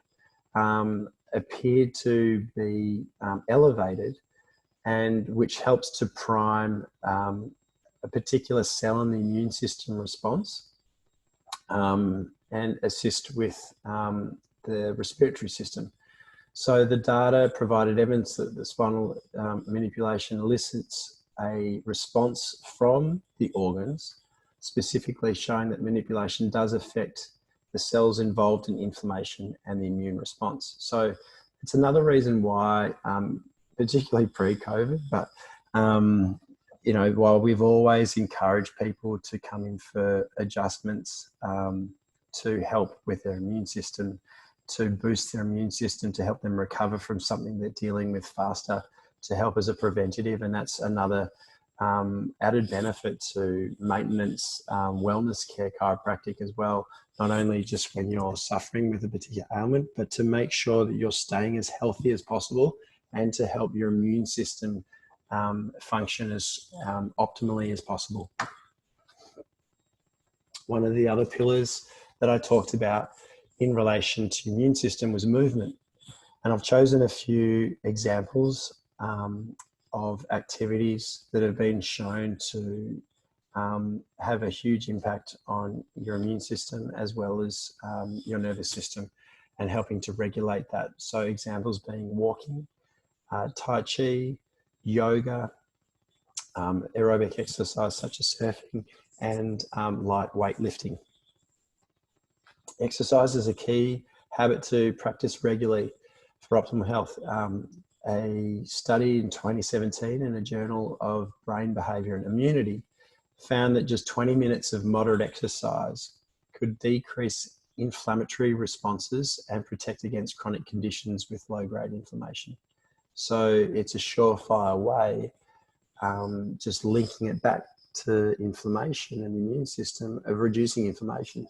appeared to be elevated, and which helps to prime a particular cell in the immune system response and assist with the respiratory system. So the data provided evidence that the spinal manipulation elicits a response from the organs, specifically showing that manipulation does affect the cells involved in inflammation and the immune response. So it's another reason why, particularly pre-COVID, but you know, while we've always encouraged people to come in for adjustments to help with their immune system, to boost their immune system, to help them recover from something they're dealing with faster, to help as a preventative. And that's another added benefit to maintenance wellness care chiropractic as well, not only just when you're suffering with a particular ailment, but to make sure that you're staying as healthy as possible and to help your immune system function as optimally as possible. One of the other pillars that I talked about in relation to immune system was movement. And I've chosen a few examples of activities that have been shown to have a huge impact on your immune system as well as your nervous system and helping to regulate that. So examples being walking, Tai Chi, yoga, aerobic exercise such as surfing, and light weightlifting. Exercise is a key habit to practice regularly for optimal health. A study in 2017 in a journal of brain behavior and immunity found that just 20 minutes of moderate exercise could decrease inflammatory responses and protect against chronic conditions with low-grade inflammation. So it's a surefire way, just linking it back to inflammation and the immune system, of reducing inflammation,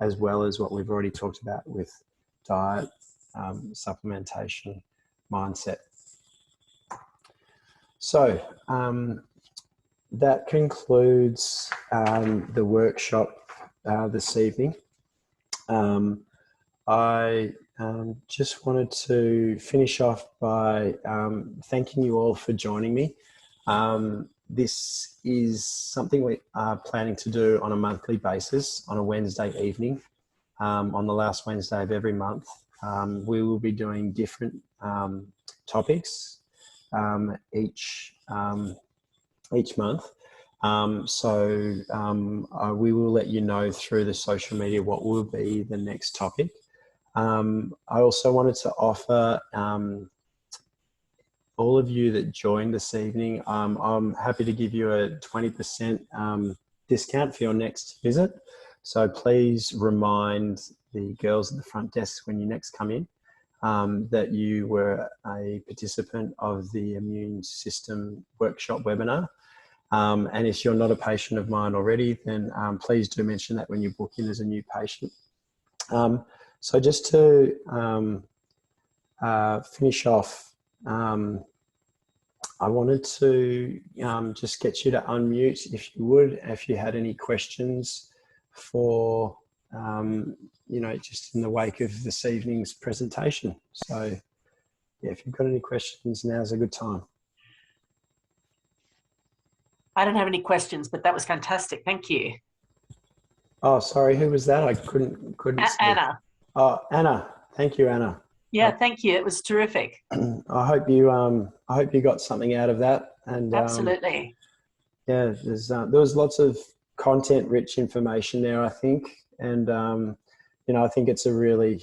as well as what we've already talked about with diet, supplementation, mindset. So that concludes the workshop this evening. I just wanted to finish off by thanking you all for joining me. This is something we are planning to do on a monthly basis on a Wednesday evening, on the last Wednesday of every month. We will be doing different topics each month. We will let you know through the social media what will be the next topic. I also wanted to offer all of you that joined this evening, I'm happy to give you a 20% discount for your next visit. So please remind the girls at the front desk when you next come in that you were a participant of the immune system workshop webinar. And if you're not a patient of mine already, then please do mention that when you book in as a new patient. So just to finish off, I wanted to just get you to unmute if you would, if you had any questions for, you know, just in the wake of this evening's presentation. So yeah, if you've got any questions, now's a good time. I don't have any questions, but that was fantastic. Thank you. Oh, sorry, who was that? I couldn't see. Anna. Oh, Anna. Thank you, Anna. Yeah, thank you. It was terrific. I hope you got something out of that. And absolutely. Yeah, there was lots of content-rich information there, I think, and you know, I think it's a really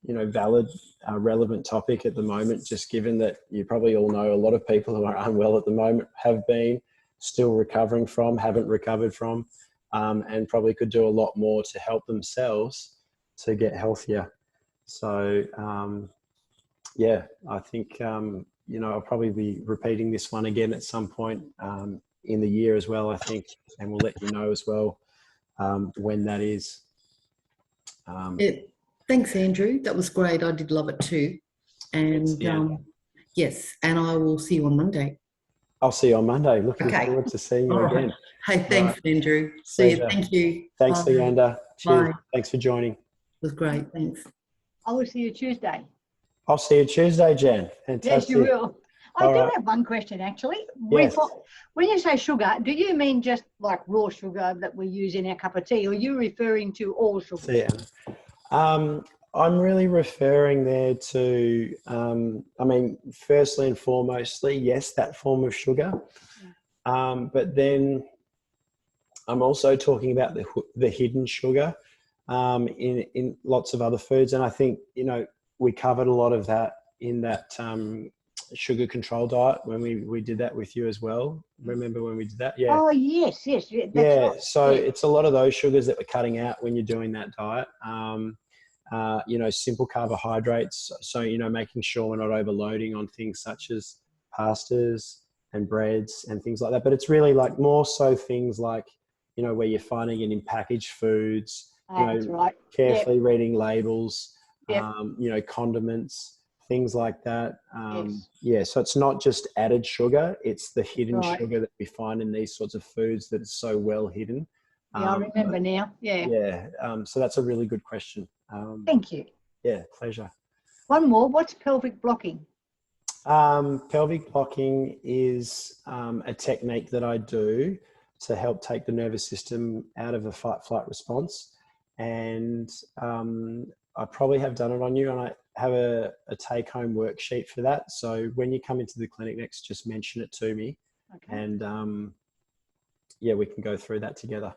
you know, valid, relevant topic at the moment, just given that you probably all know a lot of people who are unwell at the moment have been, still recovering from, haven't recovered from, and probably could do a lot more to help themselves to get healthier. So yeah, I think you know, I'll probably be repeating this one again at some point in the year as well, I think, and we'll let you know as well when that is. Thanks, Andrew. That was great. I did love it too. And yes, and I will see you on Monday. I'll see you on Monday. Looking forward to seeing you again. Hey, thanks, Andrew. See you. Thank you. Thanks, Leander. Cheers. Bye. Thanks for joining. It was great. Thanks. I will see you Tuesday. I'll see you Tuesday, Jen. Fantastic. Yes, you will. I All do right. have one question, actually. Yes. When you say sugar, do you mean just like raw sugar that we use in our cup of tea, or are you referring to all sugar? See ya. I'm really referring there to, I mean, firstly and foremostly, yes, that form of sugar. But then I'm also talking about the hidden sugar in lots of other foods. And I think, you know, we covered a lot of that in that sugar control diet when we did that with you as well. Remember when we did that? Yeah. Oh, yes, yes. That's Yeah. right. So Yeah. it's a lot of those sugars that we're cutting out when you're doing that diet. You know, simple carbohydrates. So, you know, making sure we're not overloading on things such as pastas and breads and things like that. But it's really like more so things like, you know, where you're finding it in packaged foods, you That's know, right. carefully reading labels, Yep. you know, condiments, things like that. Yes. Yeah, so it's not just added sugar, it's the hidden Right. sugar that we find in these sorts of foods that is so well hidden. Yeah, I remember now. Yeah. Yeah, so that's a really good question. Thank you. Yeah, pleasure. One more. What's pelvic blocking? Pelvic blocking is a technique that I do to help take the nervous system out of a fight-flight response. And I probably have done it on you, and I have a take-home worksheet for that. So when you come into the clinic next, just mention it to me. Okay. And yeah, we can go through that together.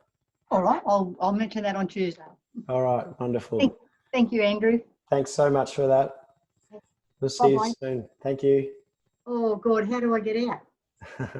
All right. I'll mention that on Tuesday. All right, wonderful. Thank you, Andrew. Thanks so much for that. We'll see Bye-bye. you soon. Thank you. Oh, God, how do I get out?